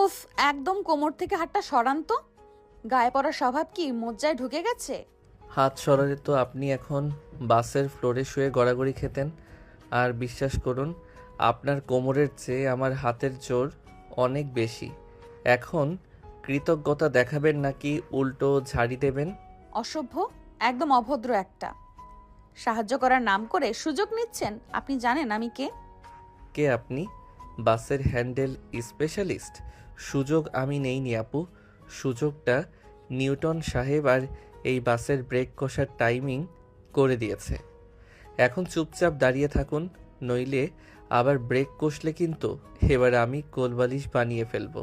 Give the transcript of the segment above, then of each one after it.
উফ, একদম কোমর থেকে হাতটা সরান তো। গায়ে পড়ার স্বভাব কি মজ্জায় ঢুকে গেছে? হাত সরালে তো আপনি এখন বাসের ফ্লোরে শুয়ে গড়াগড়ি খেতেন। আর বিশ্বাস করুন, আপনার কোমরের চেয়ে আমার হাতের জোর অনেক বেশি। এখন কৃতজ্ঞতা দেখাবেন নাকি উল্টো ঝাড়ি দেবেন? অসভ্য, একদম অভদ্র একটা। সাহায্য করার নাম করে সুযোগ নিচ্ছেন। আপনি জানেন আমি কে? কে আপনি? বাসের হ্যান্ডেল স্পেশালিস্ট? সুযোগ আমি নেইনি আপু। সুযোগটা নিউটন সাহেব আর এই বাসের ব্রেক কষার টাইমিং করে দিয়েছে। এখন চুপচাপ দাঁড়িয়ে থাকুন, নইলে আবার ব্রেক কষলে কিন্তু এবার আমি কোলবালিশ বানিয়ে ফেলবো।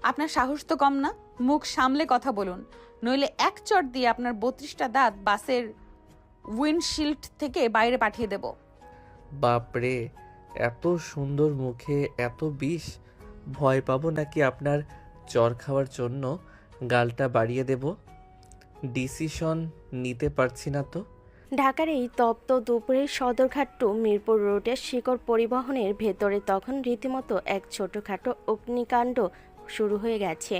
আপনার সাহস তো কম না। মুখ সামলে কথা বলুন, নইলে এক চট দিয়ে আপনার 32টা দাঁত বাসের উইন্ডশিল্ড থেকে বাইরে পাঠিয়ে দেব। বাপরে, এত সুন্দর মুখে এত বিষ! ভয় পাবো নাকি আপনার চর খাওয়ার জন্য গালটা বাড়িয়ে দেব? ডিসিশন নিতে পারছি না তো। ঢাকার এই তপ্ত দুপুরে সদরঘাট টু মিরপুর রোডের শিকড় পরিবহনের ভেতরে তখন রীতিমতো এক ছোটোখাটো অগ্নিকাণ্ড শুরু হয়ে গেছে।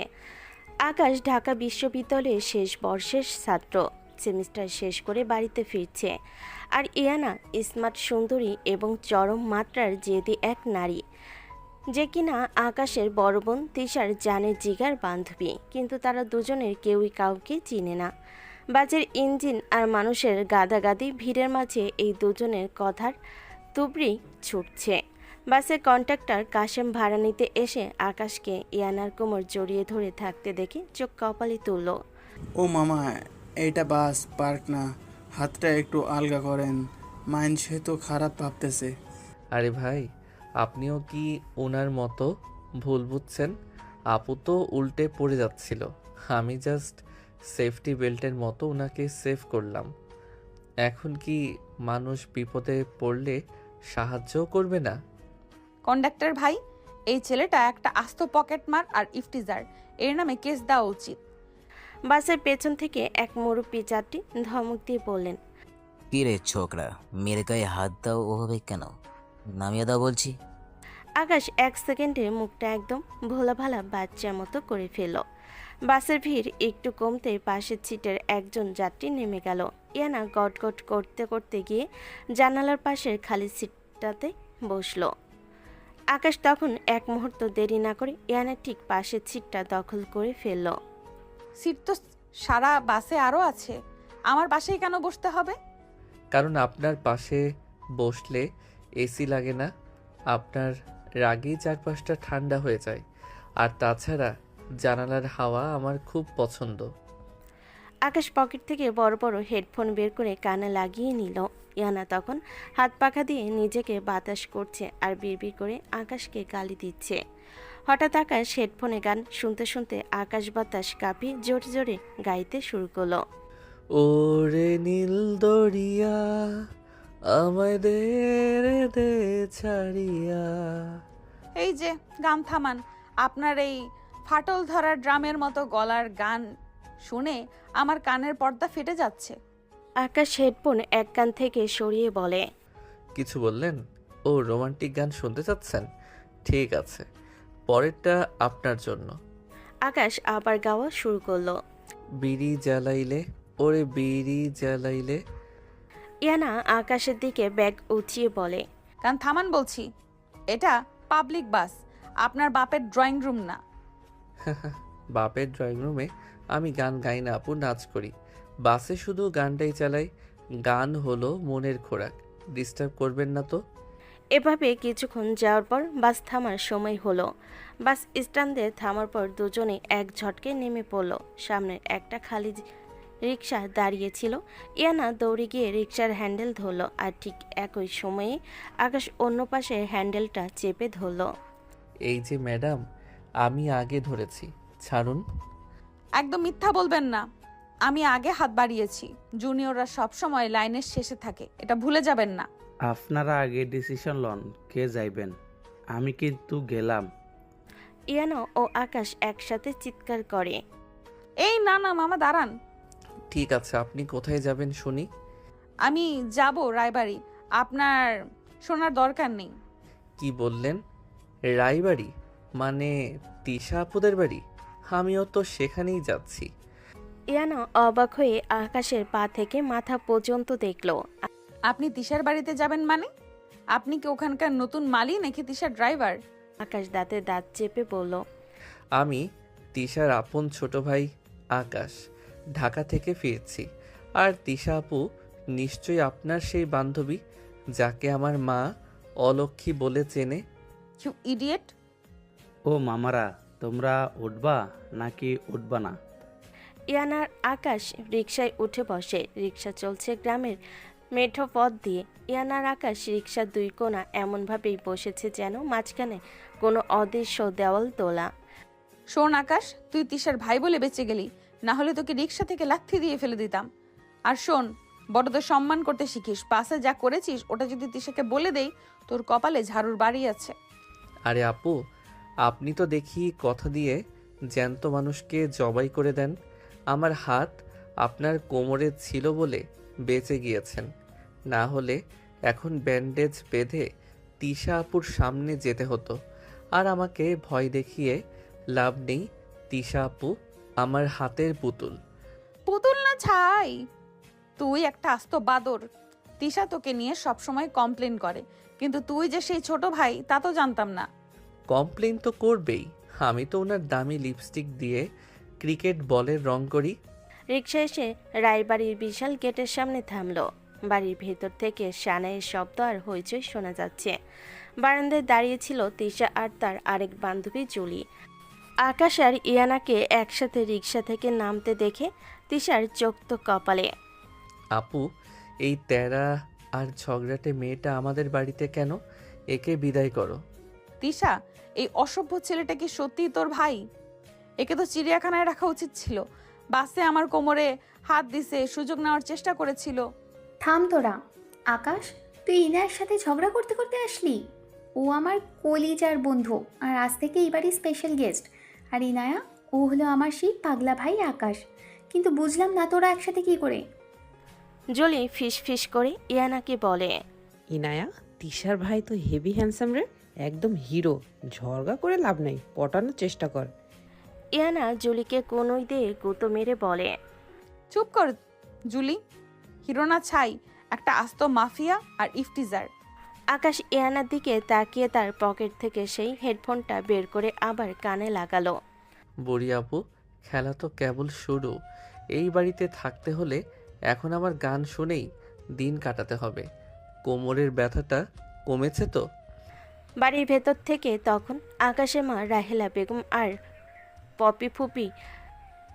আকাশ ঢাকা বিশ্ববিদ্যালয়ের শেষ বর্ষের ছাত্র, সেমিস্টার শেষ করে বাড়িতে ফিরছে। আর ইয়ানা স্মার্ট সুন্দরী এবং চরম মাত্রার জেদি এক নারী, যে কিনা আকাশের বড় বোন তিশার জানের জিগার বান্ধবী। কিন্তু তারা দুজনের কেউই কাউকে চিনে না। বাসের ইঞ্জিন আর মানুষের গাদাগাদি ভিড়ের মাঝে এই দুজনের কথার তুবড়ি ছুটছে। বাসের কন্ডাক্টর কাশেম ভাড়া নিতে এসে আকাশকে ইয়ানার কোমর জড়িয়ে ধরে থাকতে দেখে চোখ কপালে তুলল। ও মামা, এইটা বাস পার্ক না, হাতটা একটু আলগা করেন, মাইন্ড সে তো খারাপ ভাবতেছে। আরে ভাই, আপনিও কি ওনার মতো ভুল বুঝছেন? আপু তো উল্টে পড়ে যাচ্ছিল, আমি জাস্ট সেফটি বেল্টের মতো ওনাকে সেভ করলাম। এখন কি মানুষ বিপদে পড়লে সাহায্যও করবে না? কন্ডাক্টর ভাই, এই ছেলেটা একটা আস্ত পকেটমার আর ইফটিজার। এর নামে কেস দেওয়া উচিত। বাসের পেছন থেকে এক মুরব্বী যাত্রী ধমক দিয়ে বললেন, কি রে ছোকরা, মেরে গায়ে হাত দাও ওভাবে কেন? নামিয়ে দাও বলছি। আকাশ এক সেকেন্ডে মুখটা একদম ভোলা ভালা বাচ্চার মতো করে ফেলল। বাসের ভিড় একটু কমতে পাশের সিটের একজন যাত্রী নেমে গেল। ইয়ানা গটগট করতে করতে গিয়ে জানালার পাশের খালি সিটটাতে বসলো। আকাশ তখন এক মুহূর্ত দেরি না করে ইয়ানার ঠিক পাশের সিটটা দখল করে ফেলল। সিট তো সারা বাসে আরও আছে, আমার পাশেই কেন বসতে হবে? কারণ আপনার পাশে বসলে এসি লাগে না, আপনার রাগেই চারপাশটা ঠান্ডা হয়ে যায়। আর তাছাড়া জানালার হাওয়া আমার খুব পছন্দ। আকাশ পকেট থেকে বড় বড় হেডফোন বের করে কানে লাগিয়ে নিল। ইয়ানা তখন হাত পাখা দিয়ে নিজেকে বাতাস করছে আর বিড়বিড় করে আকাশকে গালি দিচ্ছে। হঠাৎ আকাশ হেডফোনে গান শুনতে শুনতে আকাশ বাতাস কাঁপিয়ে জোরে জোরে গাইতে শুরু করলো। ওরে নীল দরিয়া, আমায় দে রে দে ছাড়িয়া। এই যে, গান থামান। আপনার এই ফাটল ধরা ড্রামের মতো গলার গান শুনে আমার কানের পর্দা ফেটে যাচ্ছে। আকাশ হেডফোন এক কান থেকে সরিয়ে বলে, কিছু বললেন? ও, রোমান্টিক গান শুনতে চাচ্ছেন? ঠিক আছে, পরেরটা আপনার জন্য। আকাশ আবার গাওয়া শুরু করলো। বিড়ি জ্বালাইলে, ওরে বিড়ি জ্বালাইলে। ইয়ানা আকাশের দিকে ব্যাগ উঁচিয়ে বলে, গান থামান বলছি। এটা পাবলিক বাস, আপনার বাপের ড্রয়িং রুম না। বাপের ড্রয়িং রুমে আমি গান গাই না আপু, নাচ করি। বাসে শুধু গানটাই চালাই। গান হলো মনের খোরাক, ডিস্টার্ব করবেন না তো। এভাবে কিছুক্ষণ যাওয়ার পর বাস থামার সময় হলো। বাস স্ট্যান্ডে থামার পর দুজনে এক ঝটকে নেমে পড়ল। সামনের একটা খালি রিক্সা দাঁড়িয়েছিল। ইয়ানা দৌড়ে গিয়ে রিক্সার হ্যান্ডেল ধরল আর ঠিক একই সময়ে আকাশ অন্য পাশে হ্যান্ডেলটা চেপে ধরল। এই যে ম্যাডাম, আমি আগে ধরেছি, ছাড়ুন। একদম মিথ্যা বলবেন না। আমি আগে হাত বাড়িয়েছি। জুনিয়ররা সবসময় লাইনের শেষে থাকে, এটা ভুলে যাবেন না। আপনারা আগে ডিসিশন লন কে যাইবেন, আমি কিন্তু গেলাম। ইয়ানা ও আকাশ একসাথে চিৎকার করে, এই না না মামা, দাঁড়ান। ঠিক আছে, আপনি কোথায় যাবেন শুনি? আমি যাব রায়বাড়ি। আপনার শোনার দরকার নেই। কি বললেন? রায়বাড়ি? মানে তিশা আপুদের বাড়ি? আমিও তো সেখানেই যাচ্ছি। ইয়ানা অবাক হয়ে আকাশের পা থেকে মাথা পর্যন্ত দেখল। আপনি তিশার বাড়িতে যাবেন মানে? আপনি কি ওখানকার নতুন মালি নাকি তিশার ড্রাইভার? আকাশ দাঁতে দাঁত চেপে বলল, আমি তিশার আপন ছোট ভাই আকাশ, ঢাকা থেকে ফিরছি। আর তিশা আপু নিশ্চয়ই আপনার সেই বান্ধবী যাকে আমার মা অলক্ষী বলে চেনে। You idiot! ও মামারা, তোমরা উঠবা নাকি উঠবা না? ইয়ানার আকাশ রিকশায় উঠে বসে। রিকশা চলছে গ্রামের মেঠো পথ দিয়ে। ইয়ানার আকাশ রিকশার দুই কোণা এমনভাবেই বসেছে যেন মাঝখানে কোনো অদৃশ্য দেওয়াল তোলা। শোন আকাশ, তুই তিশার ভাই বলে বেঁচে গেলি, না হলে তোকে রিক্সা থেকে লাথি দিয়ে ফেলে দিতাম। আর শোন, বড়দের সম্মান করতে শিখিস। বাসে যা করেছিস ওটা যদি তিশাকে বলে দেই, তোর কপালে ঝাড়ুর বাড়ি আছে। আরে আপু, আপনি তো দেখি কথা দিয়ে জ্যান্ত মানুষকে জবাই করে দেন। আমার হাত আপনার কোমরে ছিল বলে বেঁচে গিয়েছেন, না হলে এখন ব্যান্ডেজ বেঁধে তিশা আপুর সামনে যেতে হতো। আর আমাকে ভয় দেখিয়ে লাভ নেই, তিশা আপু আমার হাতের পুতুল। পুতুল না ছাই, তুই একটা আস্ত বাদর। তিশা তোকে নিয়ে সবসময় কমপ্লেন করে, কিন্তু তুই যে সেই ছোট ভাই তা তো জানতাম না। কমপ্লেন তো করবেই, আমি তো ওনার দামি লিপস্টিক দিয়ে ক্রিকেট বলের রং করি। রিকশা এসে রায়বাড়ির বিশাল গেটের সামনে থামলো। বাড়ির ভেতর থেকে সানাইয়ের শব্দ আর হইচই শোনা যাচ্ছে। বারান্দায় দাঁড়িয়ে ছিল তিশা আর তার আরেক বান্ধবী জুলি। আকাশ আর ইয়ানাকে একসাথে রিকশা থেকে নামতে দেখে তিশার চোখ তো কপালে। আপু, এই তেরা আর ঝগড়াটে মেয়েটা আমাদের বাড়িতে কেন? একে বিদায় করো। তিশা, এই অসভ্য ছেলেটা কি সত্যিই তোর ভাই? একে তো চিড়িয়াখানায় রাখা উচিত ছিল। বাসে আমার কোমরে হাত দিছে, সুযোগ নেওয়ার চেষ্টা করেছিল। থাম তোরা। আকাশ, তুই ইনায়ের সাথে ঝগড়া করতে করতে আসলি? ও আমার কলিজার বন্ধু আর আজ থেকে এবারই স্পেশাল গেস্ট। আর ইনায়া, ও হলো আমার সেই পাগলা ভাই আকাশ। কিন্তু বুঝলাম না তোরা একসাথে কি করে। জলি ফিস ফিস করে ইয়ানাকে বলে, ইনায়া, তিশার ভাই তো হেভি হ্যান্ডসাম রে, একদম হিরো। ঝগড়া করে লাভ নাই, পটানোর চেষ্টা কর। ইয়ানা জুলিকে কোনোই দিয়ে গুঁতো মেরে বলে, চুপ কর জুলি, হিরো না ছাই, একটা আস্ত মাফিয়া আর ইফটিজার। আকাশ ইয়ানার দিকে তাকিয়ে তার পকেট থেকে সেই হেডফোনটা বের করে আবার কানে লাগালো। বুড়ি আপু, খেলা তো কেবল শুরু। এই বাড়িতে থাকতে হলে এখন আমার গান শুনেই দিন কাটাতে হবে। কোমরের ব্যথাটা কমেছে তো? বাড়ির ভেতর থেকে তখন আকাশের মা রাহেলা বেগম আর পপি ফুপি,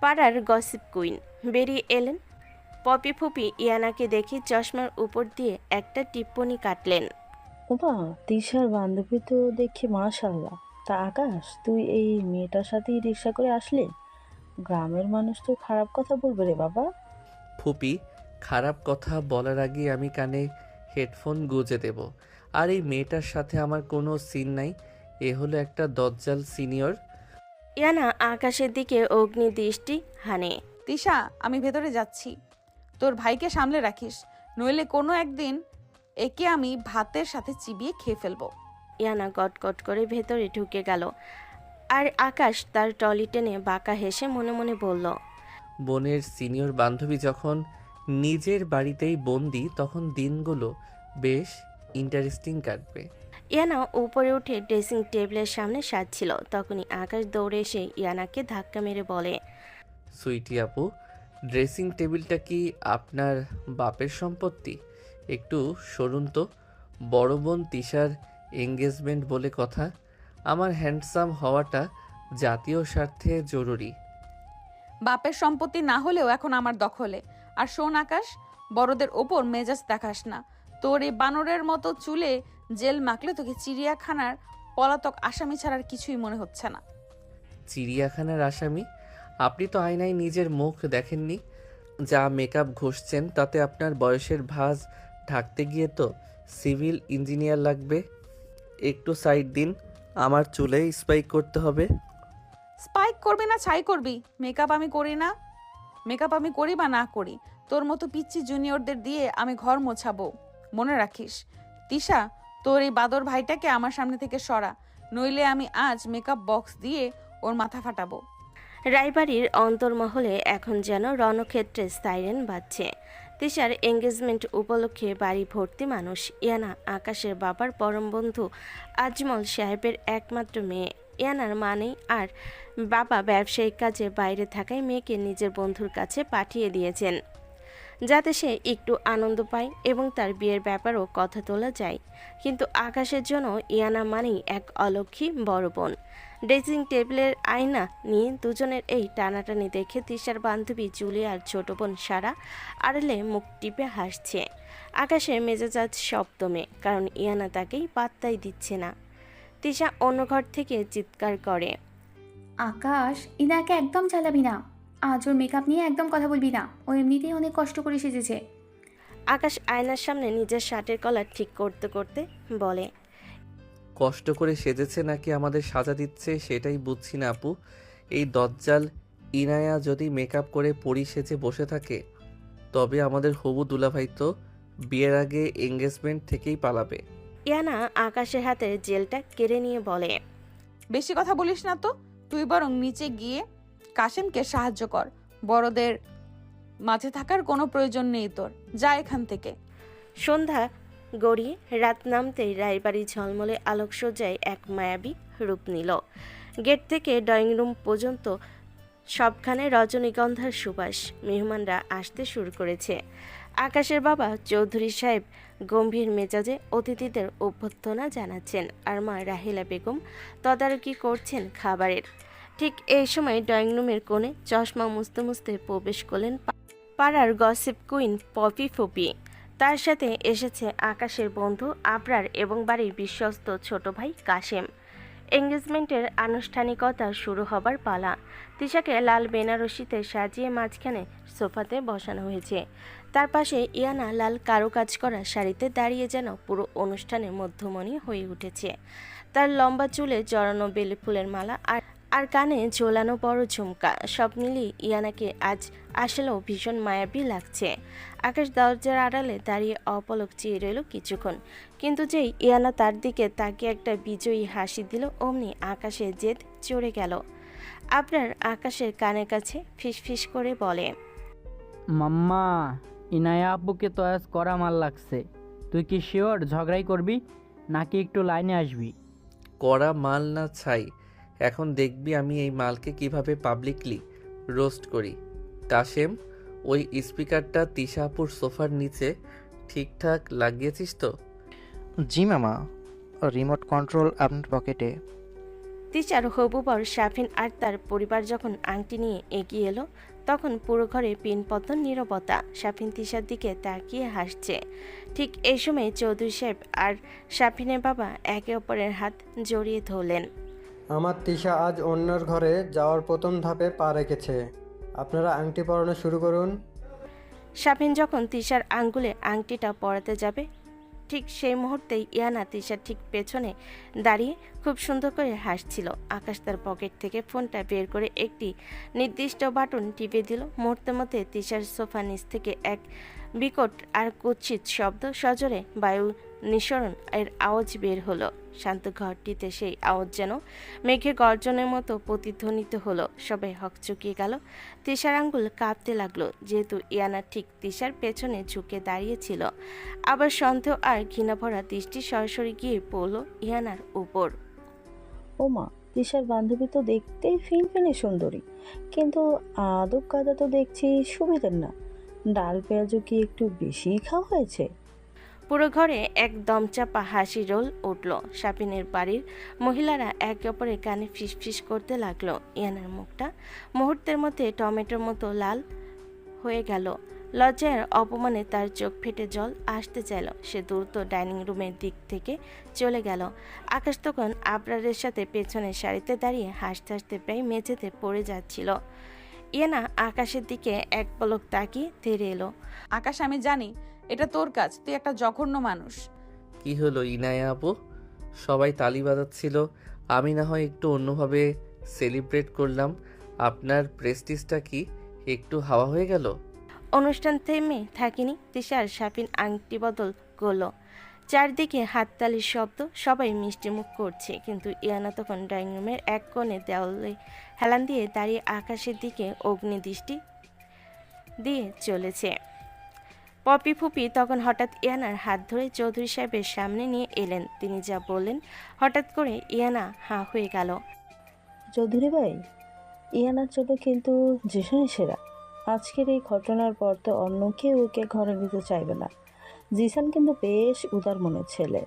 পাড়ার গসিপ কুইন, বেরিয়ে এলেন। পপি ফুপি ইয়ানাকে দেখে চশমার উপর দিয়ে একটা টিপ্পনি কাটলেন। ওমা, তিশার বান্ধবী তো দেখি মাশাআল্লাহ। তা আকাশ, তুই এই মেয়েটার সাথেই রিক্সা করে আসলি? গ্রামের মানুষ তো খারাপ কথা বলবে রে বাবা। ফুপি, খারাপ কথা বলার আগে আমি কানে হেডফোন গুঁজে দেব। আর এই মেয়েটার সাথে আমার কোনো সিন নাই। এ হলো একটা দজ্জাল সিনিয়র। ইয়ানা আকাশের দিকে অগ্নি দৃষ্টি হানে। তিশা, আমি ভেতরে যাচ্ছি, তোর ভাইকে সামলে রাখিস, নইলে কোনো একদিন একে আমি ভাতের সাথে চিবিয়ে খেয়ে ফেলবো। ইয়ানা গটগট করে ভেতরে ঢুকে গেল। আর আকাশ তার টলি টেনে বাঁকা হেসে মনে মনে বলল, বোনের সিনিয়র বান্ধবী যখন নিজের বাড়িতেই বন্দি, তখন দিনগুলো বেশ ইন্টারেস্টিং কাটবে। ইয়ানা উপরে উঠে ড্রেসিং টেবিলের সামনে সাজছিল। তখনই আকাশ দৌড়ে এসে ইয়ানাকে ধাক্কা মেরে বলে, সুইটি আপু, ড্রেসিং টেবিলটা কি আপনার বাপের সম্পত্তি? একটু সরুন তো। বড় বোন তিশার এঙ্গেজমেন্ট বলে কথা। আমার হ্যান্ডসাম হওয়াটা জাতীয় স্বার্থে জরুরি। বাপের সম্পত্তি না হলেও এখন আমার দখলে। আর শোন আকাশ, বড়দের ওপর মেজাজ দেখাস না। তোর এই বানরের মতো চুলে জেল মাখলে তোকে চিড়িয়াখানার পলাতক আসামি ছাড়ার কিছুই মনে হচ্ছে না। চিড়িয়াখানার আসামি? আপনি তো আয়নায় নিজের মুখ দেখেননি। যা মেকআপ ঘষছেন তাতে আপনার বয়সের ভাঁজ ঢাকতে গিয়ে তো সিভিল ইঞ্জিনিয়ার লাগবে। একটু সাইড দিন, আমার চুলে স্পাইক করতে হবে। স্পাইক করবি না ছাই করবি, মেকআপ আমি করি না। মেকআপ আমি করি বা না করি, তোর মতো পিচ্ছি জুনিয়রদের দিয়ে আমি ঘর মোছাবো। মনে রাখিস তিশা, তোর এই বাদর ভাইটাকে আমার সামনে থেকে সরা, নইলে আমি আজ মেকআপ বক্স দিয়ে ওর মাথা ফাটাবো। রায়বাড়ির অন্তর্মহলে এখন যেন রণক্ষেত্রে সাইরেন বাজছে। তিশার এঙ্গেজমেন্ট উপলক্ষে বাড়ি ভর্তি মানুষ। ইয়ানা আকাশের বাবার পরম বন্ধু আজমল সাহেবের একমাত্র মেয়ে। ইয়ানার মানেই আর বাবা ব্যবসায়িক কাজে বাইরে থাকায় মেয়েকে নিজের বন্ধুর কাছে পাঠিয়ে দিয়েছেন, যাতে সে একটু আনন্দ পায় এবং তার বিয়ের ব্যাপারেও কথা তোলা যায়। কিন্তু আকাশের জন্য ইয়ানা মানেই এক অলক্ষী বড় বোন। ড্রেসিং টেবিলের আয়না নিয়ে দুজনের এই টানাটানি দেখে তিশার বান্ধবী জুলিয়ার ছোট বোন সারা আড়ালে মুখ টিপে হাসছে। আকাশের মেজাজ আজ সপ্তমে, কারণ ইয়ানা তাকেই পাত্তাই দিচ্ছে না। তিশা অন্য ঘর থেকে চিৎকার করে, আকাশ, ইনাকে একদম চালাবি না। আজ ওর মেকআপ নিয়ে একদম কথা বলবি না। ও এমনিতেই অনেক কষ্ট করে সেজেছে। আকাশ আয়নার সামনে নিজের শার্টের কলার ঠিক করতে করতে বলে, কষ্ট করে সেজেছে নাকি আমাদের সাজা দিচ্ছে সেটাই বুঝছি না আপু। এই দজ্জাল ইনায়া যদি মেকআপ করে পরি সেজে বসে থাকে, তবে আমাদের হবু দুলাভাই তো বিয়ের আগে এঙ্গেজমেন্ট থেকেই পালাবে। ইয়ানা আকাশের হাতে জেলটা কেড়ে নিয়ে বলে, বেশি কথা বলিস না তো, তুই বরং নিচে গিয়ে কাশেমকে সাহায্য কর। বড়দের মাঝে থাকার কোনো প্রয়োজন নেই তোর, যা এখান থেকে। সন্ধ্যা গড়িয়ে রাত নামতেই রায়বাড়ি ঝলমলে আলোকসজ্জায় এক মায়াবী রূপ নিল। গেট থেকে ড্রয়িং রুম পর্যন্ত সবখানে রজনীগন্ধার সুবাস। মেহমানরা আসতে শুরু করেছে। আকাশের বাবা চৌধুরী সাহেব গম্ভীর মেজাজে অতিথিদের অভ্যর্থনা জানাচ্ছেন, আর মা রাহিলা বেগম তদারকি করছেন খাবারের। ঠিক এই সময় ড্রয়িং রুমের কোণে চশমা মুছতে মুছতে প্রবেশ করলেন পাড়ার গসিপ কুইন পপি ফুপি। তার সাথে এসেছে আকাশের বন্ধু আবরার এবং বাড়ির বিশ্বস্ত ছোট ভাই কাশেম। এঙ্গেজমেন্টের আনুষ্ঠানিকতা শুরু হবার পালা। তিশাকে লাল বেনারসিতে সাজিয়ে মাঝখানে সোফাতে বসানো হয়েছে। তার পাশে ইয়ানা লাল কারুকাজ করা শাড়িতে দাঁড়িয়ে যেন পুরো অনুষ্ঠানের মধ্যমণি হয়ে উঠেছে। তার লম্বা চুলে জড়ানো বেলি ফুলের মালা আর কানে ঝোলানো বড় ঝুমকা, সব মিলিয়ে ইয়ানাকে আজ আসলেও ভীষণ মায়াবী লাগছে। আকাশ দরজার আড়ালে দাঁড়িয়ে অপলক চেয়ে রইল কিছুক্ষণ, কিন্তু যেই ইয়ানা তার দিকে তাকিয়ে একটা বিজয়ী হাসি দিল, অমনি আকাশের জেদ চড়ে গেল। আপনার আকাশের কানের কাছে ফিসফিস করে বলে, মাম্মা, ইনায়া আব্বুকে তো আজ কড়া মাল লাগছে। তুই কি শিওর ঝগড়াই করবি নাকি একটু লাইনে আসবি? কড়া মাল না ছাই, এখন দেখবি আমি এই মালকে কিভাবে পাবলিকলি রোস্ট করি। কাশেম, ওই স্পিকারটা তিশাপুর সোফার নিচে ঠিকঠাক লাগিয়েছিস তো? জি মামা, রিমোট কন্ট্রোল আপনার পকেটে। তিশার হবু বর শাফিন আর তার পরিবার যখন আংটি নিয়ে এগিয়ে এলো, তখন পুরো ঘরে পিনপতন নীরবতা। শাফিন তিশার দিকে তাকিয়ে হাসছে। ঠিক এই সময় চৌধুরী সাহেব আর শাফিনের বাবা একে অপরের হাত জড়িয়ে ধরলেন। আমার তিশা আজ অন্যের ঘরে যাওয়ার প্রথম ধাপে পা রেখেছে। আপনারা আংটি পরানো শুরু করুন। শাফিন যখন তিশার আঙ্গুলে আংটিটা পরাতে যাবে, ঠিক সেই মুহূর্তেই ইয়ানা তিশার ঠিক পেছনে দাঁড়িয়ে খুব সুন্দর করে হাসছিল। আকাশ তার পকেট থেকে ফোনটা বের করে একটি নির্দিষ্ট বাটন টিপে দিল। মুহূর্তের মধ্যে তিশার সোফা নিচ থেকে এক বিকট আর কুৎসিত শব্দ, সজোরে বায়ু নিঃসরণ এর আওয়াজ বের হলো। শান্ত ঘরটিতে সেই আওয়াজ যেন মেঘে গর্জনের মতো প্রতিধ্বনিত হলো। সবাই হকচকিয়ে গেল। তিশার আঙ্গুল কাঁপতে লাগলো, যেহেতু ইয়ানা ঠিক তিশার পেছনে ঝুঁকে দাঁড়িয়েছিল। আবার সন্দেহ আর ঘৃণা ভরা দৃষ্টি সরাসরি গিয়ে পড়ল ইয়ানার উপর। ও মা, তিশার বান্ধবী তো দেখতেই ফিনফিনে সুন্দরী, কিন্তু আদব কাদা তো দেখছি সুবিধের না। ডাল পেঁয়াজও কি একটু বেশিই খাওয়া হয়েছে? পুরো ঘরে এক দমচাপা হাসি রোল উঠল। শাপিনের বাড়ির মহিলারা একে অপরের কানে ফিসফিস করতে লাগলো। ইয়ানার মুখটা মুহূর্তের মধ্যে টমেটোর মতো লাল হয়ে গেল। লজ্জার অপমানে তার চোখ ফেটে জল আসতে চাইল। সে দ্রুত ডাইনিং রুমের দিক থেকে চলে গেল। আকাশ তখন আবরারের সাথে পেছনের সারিতে দাঁড়িয়ে হাসতে হাসতে প্রায় মেঝেতে পড়ে যাচ্ছিল। ইয়ানা আকাশের দিকে এক পলক তাকিয়ে তেড়ে এলো। আকাশ, আমি জানি এটা তোর কাজ, তুই একটা জঘন্য মানুষ। কি হলো ইনায়া আপু, সবাই তালি বাজাচ্ছিল, আমি না হয় একটু অন্যভাবে সেলিব্রেট করলাম। আপনার প্রেস্টিজটা কি একটু হাওয়া হয়ে গেল? অনুষ্ঠান থেমে থাকিনি। তিশার শাপিন আংটি বদল করলো। চারদিকে হাততালির শব্দ, সবাই মিষ্টিমুখ করছে, কিন্তু ইয়ানা তখন ড্রয়িং রুমের এক কোণে দেওয়ালে হেলান দিয়ে দাঁড়িয়ে আকাশের দিকে অগ্নিদৃষ্টি দিয়ে চলেছে। পপি ফুপি তখন হঠাৎ ইয়ানার হাত ধরে চৌধুরী সাহেবের সামনে নিয়ে এলেন। তিনি যা বললেন, হঠাৎ করে ইয়ানা হাঁ হয়ে গেল। চৌধুরী ভাই, ইয়ানার জন্য কিন্তু জিসানই সেরা। আজকের এই ঘটনার পর তো অন্য কেউ ওকে ঘরে নিতে চাইবে না। জিসান কিন্তু বেশ উদার মনের ছেলে।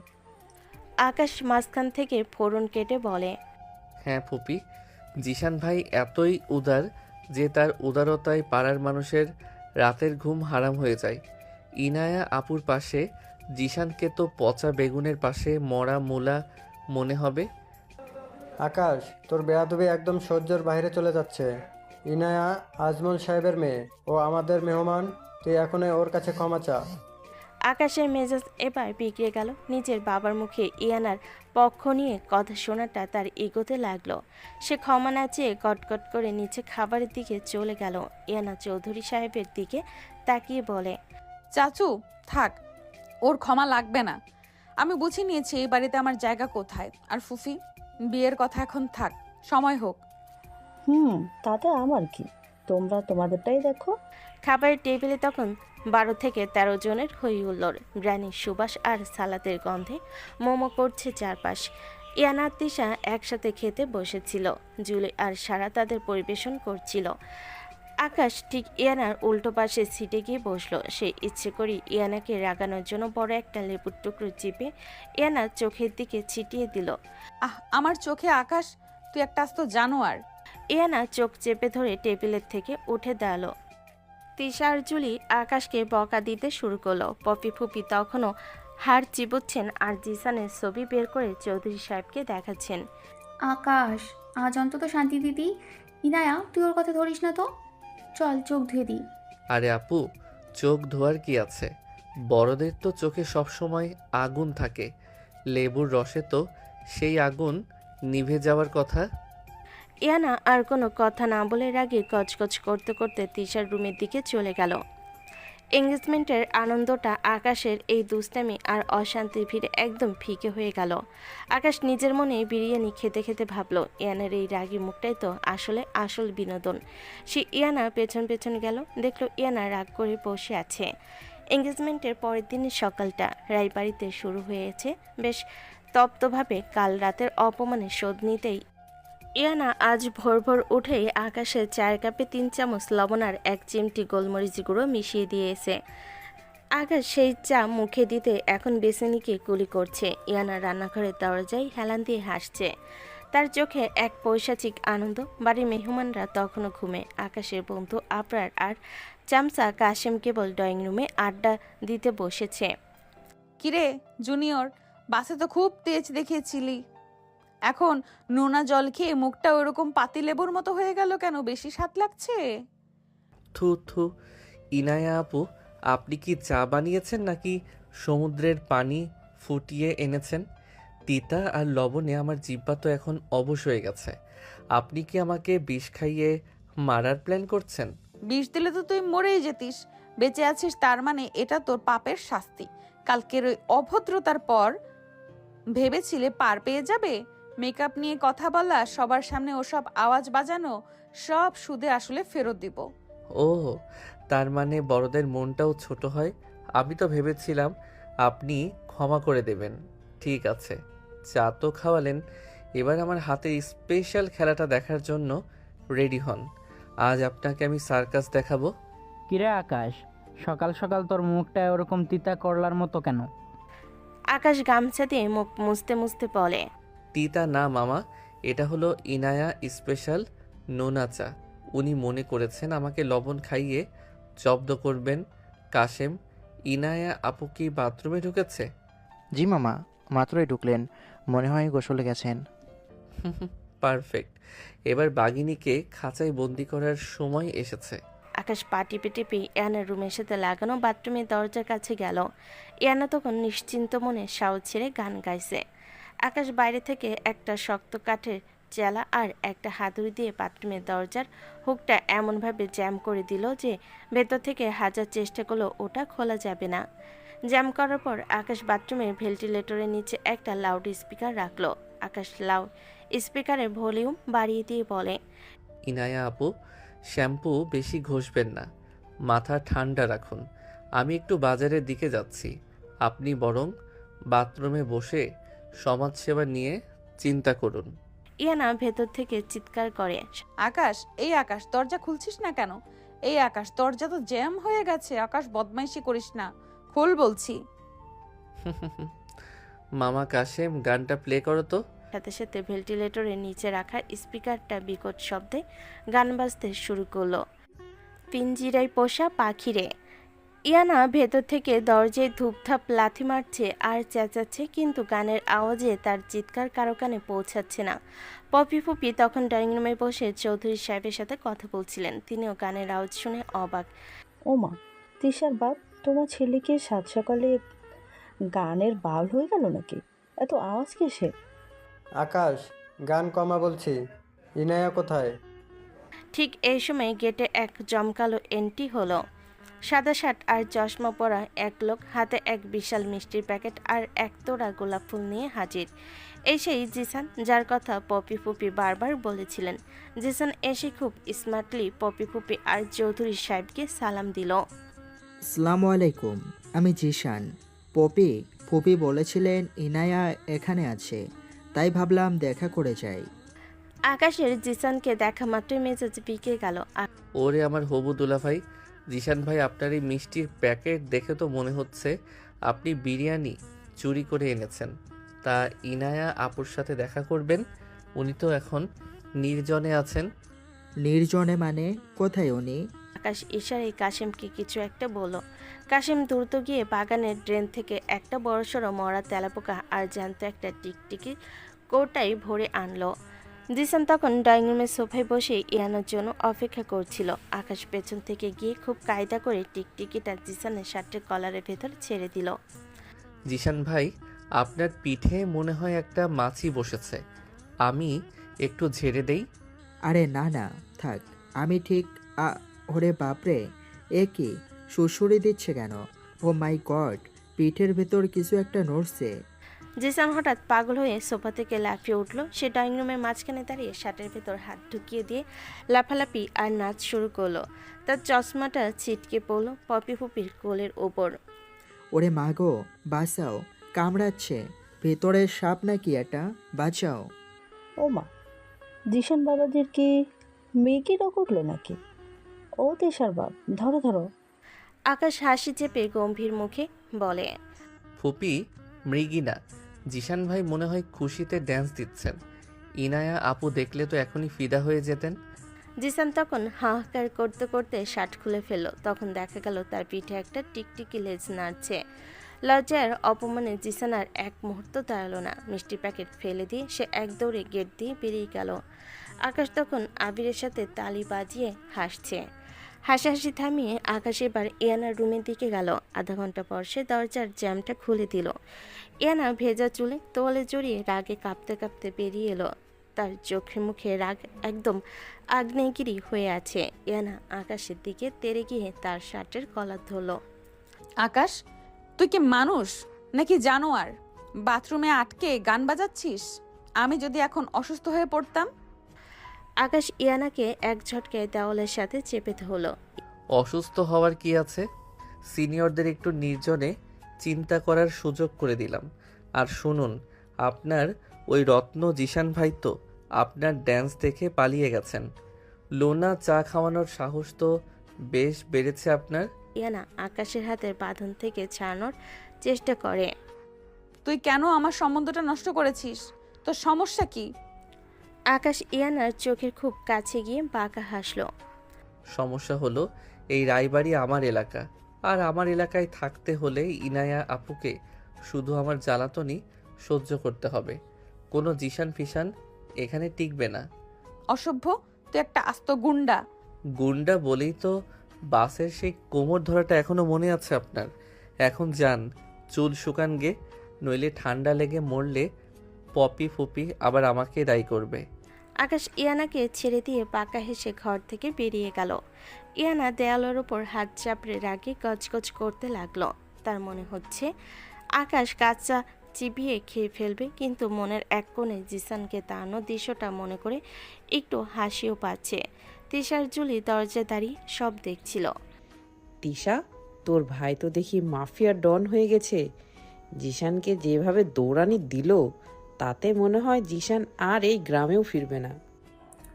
আকাশ মাঝখান থেকে ফোড়ন কেটে বলে, হ্যাঁ ফুপি, জিশান ভাই এতই উদার যে তার উদারতায় পাড়ার মানুষের রাতের ঘুম হারাম হয়ে যায়। ইনায়া আপুর পাশে জিশানকে তো পচা বেগুনের পাশে মরা মূলা মনে হবে। আকাশ, তোর বেয়াদবি একদম সহ্যের বাইরে চলে যাচ্ছে। ইনায়া আজমল সাহেবের মেয়ে, ও আমাদের মেহমান, তুই এখনই ওর কাছে ক্ষমা চা। আকাশের মেজাজ এবার বিগড়ে গেল। নিজের বাবার মুখে ইয়ানার পক্ষ নিয়ে কথা শোনাটা তার এগোতে লাগলো। সে ক্ষমা না চেয়ে কটকট করে নিচে খাবারের দিকে চলে গেল। ইয়ানা চৌধুরী সাহেবের দিকে তাকিয়ে বলে, চাচু থাক, ওর ক্ষমা লাগবে না। আমি বুঝে নিয়েছি এই বাড়িতে আমার জায়গা কোথায়। আর ফুফি, বিয়ের কথা এখন থাক, সময় হোক। তাতে আমার কি, তোমরা তোমাদেরটাই দেখো। খাবারের টেবিলে তখন 12 থেকে 13 জনের হই হুল্লোড়। গ্রানির সুবাস আর সালাদের গন্ধে মোমো করছে চারপাশ। ইয়ানা আর তিশা একসাথে খেতে বসেছিল। জুলি আর সারা তাদের পরিবেশন করছিল। আকাশ ঠিক ইয়ানার উল্টো পাশে সিটে গিয়ে বসলো। সে ইচ্ছে করে ইয়ানাকে রাগানোর জন্য বড় একটা লেবুর টুকরো চিপে ইয়ানার চোখের দিকে ছিটিয়ে দিল। আমার চোখে আকাশ, তুই একটা আস্ত জানোয়ার। ইয়ানা চোখ চেপে ধরে টেবিলের থেকে উঠে দাঁড়ালো। তিশা আর জুলি আকাশকে বকা দিতে শুরু করলো। পপি ফুপি তখনও হাড় চিবোচ্ছেন আর জিসানের ছবি বের করে চৌধুরী সাহেবকে দেখাচ্ছেন। আকাশ, আজ অন্তত শান্তি দিদি। ইনায়া, তুই ওর কথা ধরিস না তো, চল চোখ ধুয়ে দিই। আরে আপু, চোখ ধোয়ার কি আছে? বড়দের তো চোখে সবসময় আগুন থাকে, লেবুর রসে তো সেই আগুন নিভে যাওয়ার কথা। ইয়ানা আর কোনো কথা না বলে রাগে গজগজ করতে করতে তিশার রুমের দিকে চলে গেল। এঙ্গেজমেন্টের আনন্দটা আকাশের এই দুষ্টামি আর অশান্তির ভিড়ে একদম ফিকে হয়ে গেল। আকাশ নিজের মনে বিরিয়ানি খেতে খেতে ভাবলো, ইয়ানার এই রাগী মুখটাই তো আসলে আসল বিনোদন। সে ইয়ানা পেছন পেছন গেল, দেখলো ইয়ানা রাগ করে বসে আছে। এঙ্গেজমেন্টের পরের দিনের সকালটা রায়বাড়িতে শুরু হয়েছে বেশ তপ্তভাবে। কাল রাতের অপমানে শোধ নিতেই ইয়ানা আজ ভোর ভোর উঠেই আকাশের চায়ের কাপে 3 চামচ লবণ আর 1 চিমটি গোলমরিচ গুঁড়ো মিশিয়ে দিয়েছে। আকাশ সেই চা মুখে দিতে এখন বেসিনিকে কুলি করছে। ইয়ানা রান্নাঘরের দরজায় হেলান দিয়ে হাসছে। তার চোখে এক পৈশাচিক আনন্দ। বাড়ির মেহমানরা তখনও ঘুমে। আকাশের বন্ধু আবরার আর চামচা কাশেম কেবল ড্রয়িং রুমে আড্ডা দিতে বসেছে। কিরে জুনিয়র, বাসে তো খুব তেজ দেখিয়েছিলি, এখন নোনা জল খেয়ে মুখটা ওরকম পাতিলেবুর মতো হয়ে গেল কেন? বেশি স্বাদ লাগছে? থু থু, ইনায়া আপু, আপনি কি চা বানিয়েছেন নাকি সমুদ্রের পানি ফুটিয়ে এনেছেন? তিতা আর লবণে আমার জিহ্বা তো এখন অবশ হয়ে গেছে। আপনি কি আমাকে বিষ খাইয়ে মারার প্ল্যান করছেন? বিষ দিলে তো তুই মরেই যেতিস। বেঁচে আছিস তার মানে এটা তোর পাপের শাস্তি। কালকের ওই অভদ্রতার পর ভেবেছিলে পার পেয়ে যাবে? মেকআপ নিয়ে কথা বলা, সবার সামনে ওসব আওয়াজ বাজানো, সব সুদে আসলে ফেরত দিব। ও, তার মানে বড়দের মনটাও ছোট হয়। আমি তো ভেবেছিলাম আপনি ক্ষমা করে দেবেন। ঠিক আছে, চা তো খাওয়ালেন, এবার আমার হাতের স্পেশাল খেলাটা দেখার জন্য রেডি হন। আজ আপনাকে আমি সার্কাস দেখাবো। কিরে আকাশ, সকাল সকাল তোর মুখটা ওরকম তিতা করলার মতো কেন? আকাশ গামছা দিয়ে মুখ মুছতে মুছতে বলে, তিতা না মামা, এটা হলো ইনায়া স্পেশাল নোনা চা। উনি মনে করেছেন আমাকে লবণ খাইয়ে জব্দ করবেন। কাশেম, ইনায়া আপু কি বাথরুমে ঢুকেছে? জি মামা, মাত্রই ঢুকলেন, মনে হয় গোসলে গেছেন। পারফেক্ট, এবার বাঘিনীকে খাঁচায় বন্দি করার সময় এসেছে। আকাশ পা টিপে টিপে ইয়ানার রুমের সাথে লাগানো বাথরুমের দরজার কাছে গেল। ইয়ানা তখন নিশ্চিন্ত মনে সাউ ছেড়ে গান গাইছে। আকাশ বাইরে থেকে একটা শক্ত কাঠের চেলা আর একটা হাতুড়ি দিয়ে বাথরুমের দরজার হুকটা এমনভাবে জ্যাম করে দিল যে ভেতর থেকে হাজার চেষ্টা করলেও ওটা খোলা যাবে না। জ্যাম করার পর আকাশ বাথরুমের ভেন্টিলেটরের নিচে একটা লাউড স্পিকার রাখলো। আকাশ লাউড স্পিকারের ভলিউম বাড়িয়ে দিয়ে বলে, ইনায়া আপু, শ্যাম্পু বেশি ঘষবেন না, মাথা ঠান্ডা রাখুন। আমি একটু বাজারের দিকে যাচ্ছি, আপনি বরং বাথরুমে বসে সমাজসেবা নিয়ে চিন্তা করুন। ইয়ানা ভেতর থেকে চিৎকার করে, আকাশ, এই আকাশ, দরজা খুলছিস না কেন? এই আকাশ, দরজা তো জ্যাম হয়ে গেছে। আকাশ, বদমাইশি করিস না, খোল বলছি। মামা কাশেম, গানটা প্লে করো তো। সাথে সাথে ভেন্টিলেটরের নিচে রাখা স্পিকারটা বিকট শব্দে গান বাজতে শুরু করলো। পিঞ্জিরায় পোষা পাখিরে। ইয়ানা ভেতর থেকে দরজায় ধূপধাপ লাথি মারছে আর চেঁচাচ্ছে, কিন্তু গানের আওয়াজে তার চিৎকার কারো কানে পৌঁছাচ্ছে না। পপি ফুপি তখন ড্রয়িং রুমে বসে চৌধুরী সাহেবের সাথে কথা বলছিলেন। তিনিও গানের আওয়াজ শুনে অবাক। ওমা, তিশার বাপ, তোমার ছেলেকে সাত সকালে গানের বাউল হয়ে গেল নাকি? এত আওয়াজ কিসের? আকাশ, গান কমা বলছি। ইনায়া কোথায়? ঠিক এই সময় গেটে এক জমকালো এন্ট্রি হলো। সাদা শার্ট আর চশমা পরা এক লোক, হাতে এক বিশাল মিষ্টির প্যাকেট আর এক তোড়া গোলাপ ফুল নিয়ে হাজির। এই সেই জিসান, যার কথা পপি ফুপি বারবার বলেছিলেন। জিসান এসে খুব স্মার্টলি পপি ফুপি আর চৌধুরী সাহেবকে সালাম দিল। আসসালামু আলাইকুম, আমি জিশান। পপি ফুপি বলেছিলেন ইনায়া এখানে আছে, তাই ভাবলাম দেখা করে যাই। আকাশের জিসানকে দেখা মাত্রই মেজাজ বিকে গেল। ওরে আমার হবু দুলাভাই, জিশান ভাই, আপনার এই মিষ্টির প্যাকেট দেখে তো মনে হচ্ছে আপনি বিরিয়ানি চুরি করে এনেছেন। তা ইনায়া আপুর সাথে দেখা করবেন? উনি তো এখন নির্জনে আছেন। নির্জনে মানে? কোথায় উনি? আকাশ ইশারায় কাশিমকে কিছু একটা বলল। কাশিম দ্রুত গিয়ে বাগানের ড্রেন থেকে একটা বড়সড় মরা তেলাপোকা আর জ্যান্ত একটা টিকটিকি কৌটায় ভরে আনলো। জিসান তখন ড্রয়িং রুমের সোফায় বসে ইয়ানার জন্য অপেক্ষা করছিল। আকাশ পেছন থেকে গিয়ে খুব কায়দা করে টিকটিকিটা জিসানের শার্টের কলারের ভেতর ছেড়ে দিল। জিশান ভাই, আপনার পিঠে মনে হয় একটা মাছি বসেছে, আমি একটু ঝেড়ে দেই? আরে না না, থাক, আমি ঠিক। ওরে বাপরে, এ কি সুড়সুড়ি দিচ্ছে কেন? ও মাই গড, পিঠের ভেতর কিছু একটা নড়ছে। জিসান হঠাৎ পাগল হয়ে সোফা থেকে লাফিয়ে উঠল। সে ড্রয়িং রুমের মাঝখানে দাঁড়িয়ে শার্টের ভেতর হাত ঢুকিয়ে দিয়ে লাফালাফি আর নাচ শুরু করলো। তার চশমাটা ছিটকে পড়ল পপি ফুপির কোলের ওপর। ওরে মাগো, বাঁচাও, কামড়াচ্ছে, ভেতরের সাপ নাকি এটা, বাঁচাও। ওমা, জিশান বাবাজির কি মেয়েকে রোগ উঠলো নাকি? ও তিশার বাপ, ধরো ধরো। আকাশ হাসি চেপে গম্ভীর মুখে বলে, ফুপি, মৃগিনা, জিশান ভাই মনে হয় খুশিতে ড্যান্স দিচ্ছেন। ইনায়া আপু দেখলে তো এখনই ফিদা হয়ে যেতেন। জিসান তখন হাহাকার করতে করতে শার্ট খুলে ফেলল। তখন দেখা গেল তার পিঠে একটা টিকটিকি লেজ নাড়ছে। লজ্জার অপমানে জিসান আর এক মুহূর্ত দাঁড়ালো না। মিষ্টি প্যাকেট ফেলে দিয়ে সে এক দৌড়ে গেট দিয়ে বেরিয়ে গেল। আকাশ তখন আবিরের সাথে তালি বাজিয়ে হাসছে। হাসাহাসি থামিয়ে আকাশ এবার ইয়ানার রুমের দিকে গেল। আধা ঘন্টা পর সে দরজার জ্যামটা খুলে দিল। ইয়ানা ভেজা চুলে তোয়ালে জড়িয়ে রাগে কাঁপতে কাঁপতে বেরিয়ে এলো। তার চোখে মুখে রাগ একদম আগ্নেয়গিরি হয়ে আছে। ইয়ানা আকাশের দিকে তেড়ে গিয়ে তার শার্টের কলার ধরল। আকাশ, তুই কি মানুষ নাকি জানোয়ার? বাথরুমে আটকে গান বাজাচ্ছিস? আমি যদি এখন অসুস্থ হয়ে পড়তাম? আকাশ ইয়ানাকে এক ঝটকায় দেওয়ালের সাথে চেপে ধরল। অসুস্থ হওয়ার কি আছে? সিনিয়রদের একটু নির্জনে চিন্তা করার সুযোগ করে দিলাম। আর শুনুন, আপনার ওই রত্ন জিশান ভাই তো আপনার ড্যান্স দেখে পালিয়ে গেছেন। লোনা চা খাওয়ানোর সাহস তো বেশ বেড়েছে আপনার। ইয়ানা আকাশের হাতের বাঁধন থেকে ছাড়ানোর চেষ্টা করে। তুই কেন আমার সম্বন্ধটা নষ্ট করেছিস? তোর সমস্যা কি? আকাশ ইয়ানার চোখের খুব কাছে গিয়ে বাঁকা হাসলো। সমস্যা হলো, এই রায়বাড়ি আমার এলাকা, আর আমার এলাকায় থাকতে হলে ইনায়া আপুকে শুধু আমার জ্বালাতনই সহ্য করতে হবে। কোনো জিশান ফিশান এখানে টিকবে না। অসভ্য, তুই একটা আস্ত গুন্ডা। গুন্ডা বলেই তো বাসের সেই কোমর ধরাটা এখনো মনে আছে আপনার? এখন যান, চুল শুকান গে, নইলে ঠান্ডা লেগে মরলে পপি ফুপি আবার আমাকে দায়ী করবে। আকাশ ইয়ানাকে ছেড়ে দিয়ে পাকা হেসে ঘর থেকে বেরিয়ে গেল। ইয়ানা দেয়ালের ওপর হাত চাপড়ে রাগে গজগজ করতে লাগলো। তার মনে হচ্ছে আকাশ কাঁচা চিবিয়ে খেয়ে ফেলবে, কিন্তু মনের এক কোণে জিসানকে তাড়ানো দৃশ্যটা মনে করে একটু হাসিও পাচ্ছে। তিশার জুলি দরজায় দাঁড়িয়ে সব দেখছিল। তিশা, তোর ভাই তো দেখি মাফিয়া ডন হয়ে গেছে। জিশানকে যেভাবে দৌড়ানি দিল, তাতে মনে হয় জিশান আর এই গ্রামেও ফিরবে না।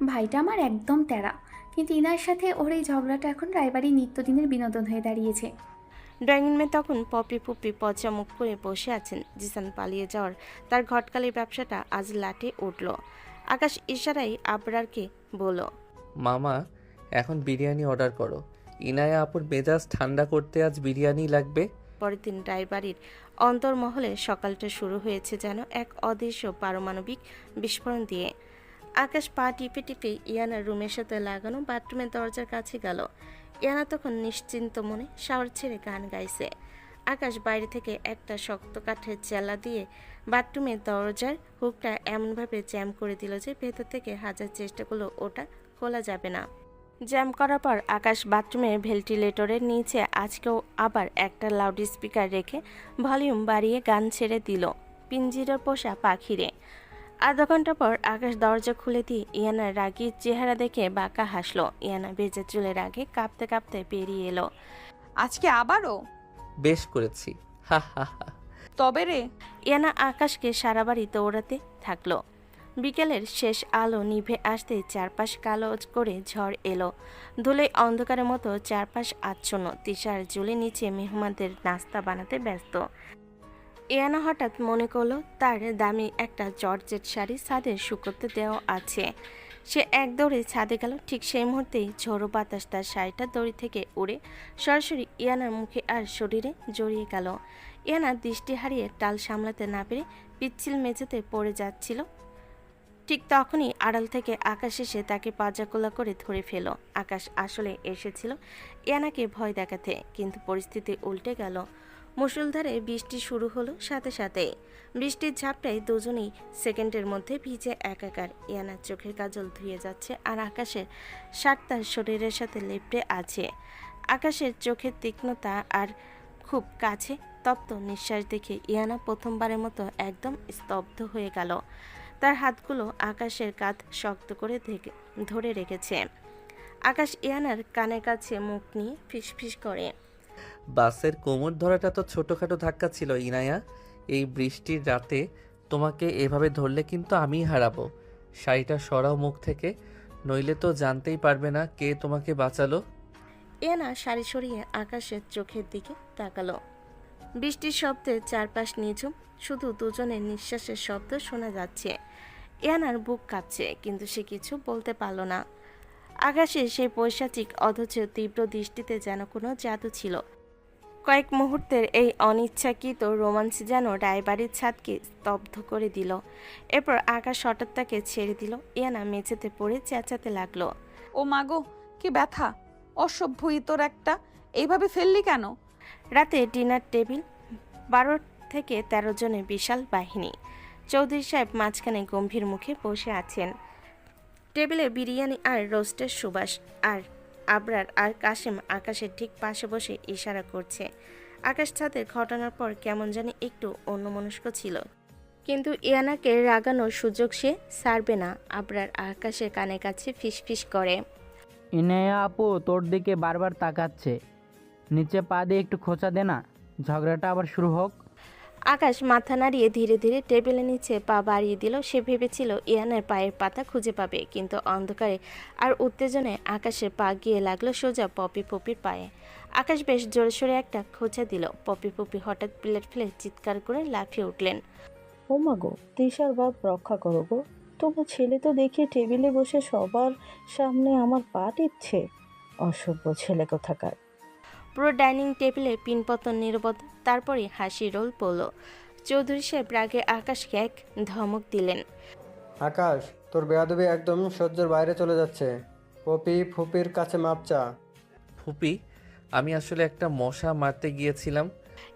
ভাইটা আমার একদম তেরা, কিন্তু ইনার সাথে ওর এই ঝগড়াটা এখন রায়বাড়ির নিত্যদিনের বিনোদন হয়ে দাঁড়িয়েছে। ড্রয়িং রুমে তখন পপি পুপি পচা মুখ করে বসে আছেন। জিসান পালিয়ে যাওয়ার তার ঘটকালির ব্যবসাটা আজ লাটে উঠল। আকাশ ইশারায় আবরারকে বলল, মামা এখন বিরিয়ানি অর্ডার করো। ইনায়া আপুর মেজাজ ঠান্ডা করতে আজ বিরিয়ানি লাগবে। পরের দিন রায়বাড়ির অন্তর্মহলে সকালটা শুরু হয়েছে যেন এক অদৃশ্য পারমাণবিক বিস্ফোরণ দিয়ে। আকাশ পা টিপে টিপে ইয়ানার রুমের সাথে লাগানো বাথরুমের দরজার কাছে গেল। ইয়ানা তখন নিশ্চিন্ত মনে শাওয়ার ছেড়ে গান গাইছে। আকাশ বাইরে থেকে একটা শক্ত কাঠের চেলা দিয়ে বাথরুমের দরজার হুকটা এমনভাবে জ্যাম করে দিল যে ভেতর থেকে হাজার চেষ্টা করলেও ওটা খোলা যাবে না। জ্যাম করার পর আকাশ বাথরুমের ভেন্টিলেটরের নিচে আজকেও আবার একটা লাউড স্পিকার রেখে ভলিউম বাড়িয়ে গান ছেড়ে দিল পিঞ্জিরার পোষা পাখিরে। আধা ঘন্টা পর আকাশ দরজা খুলে দিয়ে ইয়ানার রাগী চেহারা দেখে বাঁকা হাসলো। ইয়ানা বেজে চুলের আগে কাঁপতে কাঁপতে বেরিয়ে এলো। আজকে আবারও? বেশ করেছি, হা হা হা। তবে রে। ইয়ানা আকাশকে সারা বাড়ি দৌড়াতে থাকলো। বিকেলের শেষ আলো নিভে আসতে চারপাশ কালো করে ঝড় এলো। ধুলে অন্ধকারের মতো চারপাশ আচ্ছন্ন। তিশার জুলি নিচে মেহমানদের নাস্তা বানাতে ব্যস্ত। ইয়ানা হঠাৎ মনে করলো তার দামি একটা জর্জেট শাড়ি ছাদে শুকোতে দেওয়া আছে। সে এক দৌড়ে ছাদে গেল। ঠিক সেই মুহূর্তেই ঝোড়ো বাতাস তার শাড়িটা দড়ি থেকে উড়ে সরাসরি ইয়ানার মুখে আর শরীরে জড়িয়ে গেল। ইয়ানা দৃষ্টি হারিয়ে টাল সামলাতে না পেরে পিচ্ছিল মেঝেতে পড়ে যাচ্ছিল। ঠিক তখনই আড়াল থেকে আকাশ এসে তাকে পাজাকোলা করে ধরে ফেল। আকাশ আসলে এসেছিল ইয়ানাকে ভয় দেখাতে, কিন্তু পরিস্থিতি উল্টে গেল। মুষলধারে বৃষ্টি শুরু হলো সাথে সাথে। বৃষ্টির ঝাপটায় দুজনেই সেকেন্ডের মধ্যে ভিজে একাকার। ইয়ানার চোখের কাজল ধুয়ে যাচ্ছে আর আকাশের শার্ট তার শরীরের সাথে লেপ্টে আছে। আকাশের চোখের তীক্ষ্ণতা আর খুব কাছে তপ্ত নিঃশ্বাস দেখে ইয়ানা প্রথমবারের মতো একদম স্তব্ধ হয়ে গেল। তার হাতগুলো আকাশের কাঁধ শক্ত করে ধরে রেখেছে। আকাশ ইয়ানার কানের কাছে মুখ নিয়ে ফিসফিস করে, বাসের কোমর ধরাটা তো ছোটখাটো ধাক্কা ছিল ইনায়া। এই বৃষ্টির রাতে তোমাকে এভাবে ধরলে কিন্তু আমিই হারাবো। শাড়িটা সরাও মুখ থেকে, নইলে তো জানতেই পারবে না কে তোমাকে বাঁচালো। ইয়ানা শাড়ি সরিয়ে আকাশের চোখের দিকে তাকালো। বৃষ্টির শব্দে চারপাশ নিঝুম, শুধু দুজনের নিঃশ্বাসের শব্দ শোনা যাচ্ছে। ইয়ানার বুক কাঁপছে, কিন্তু সে কিছু বলতে পারল না। আকাশে সেই পৈশাচিক অথচ তীব্র দৃষ্টিতে যেন কোনো জাদু ছিল। কয়েক মুহূর্তের এই অনিচ্ছাকৃত রোমাঞ্চ যেন রায়বাড়ির ছাদকে স্তব্ধ করে দিল। এরপর আকাশ হঠাৎ তাকে ছেড়ে দিল। ইয়ানা মেঝেতে পড়ে চেঁচাতে লাগলো, ও মাগো, কি ব্যথা! অসভ্যই তোর একটা! এইভাবে ফেললি কেন? রাতে ডিনার টেবিল, 12 থেকে 13 জনের বিশাল বাহিনী। চৌধুরী সাহেব মাঝখানে গম্ভীর মুখে বসে আছেন। টেবিলে বিরিয়ানি আর রোস্টের সুবাস। আর আবরার আর কাশেম আকাশের ঠিক পাশে বসে ইশারা করছে। আকাশ ছাদের ঘটনার পর কেমন জানি একটু অন্যমনস্ক ছিল, কিন্তু ইয়ানাকে রাগানোর সুযোগ সে ছাড়বে না। আবরার আকাশের কানে কাছে ফিসফিস করে, ইনায়া আপু তোর দিকে বারবার তাকাচ্ছে, নিচে পা দিয়ে একটু খোঁচা দে না, ঝগড়াটা আবার শুরু হোক। আকাশ মাথা নাড়িয়ে ধীরে ধীরে টেবিলের নিচে পা বাড়িয়ে দিল। সে ভেবেছিল ইয়ানার পায়ের পাতা খুঁজে পাবে, কিন্তু অন্ধকারে আর উত্তেজনায় আকাশের পা গিয়ে লাগলো সোজা পপি পপির পায়ে। আকাশ বেশ জোরে সোরে একটা খোঁচা দিল। পপি পপি হঠাৎ প্লেট ফেলে চিৎকার করে লাফিয়ে উঠলেন, ও মা গো, তিশার বাপ রক্ষা করো গো! তোমার ছেলে তো দেখি টেবিলে বসে সবার সামনে আমার পা টিপছে। অসভ্য ছেলে কোথাকার! পুরো ডাইনিং টেবিলে পিনপতন নীরবতা, তারপরে হাসি রোল পড়ল। চৌধুরী সাহেব রাগে আকাশকে এক ধমক দিলেন, আকাশ, তোর বেয়াদবি একদম সহ্যের বাইরে চলে যাচ্ছে। পপি ফুপির কাছে মাপ চা। ফুপি, আমি আসলে একটা মশা মারতে গিয়েছিলাম।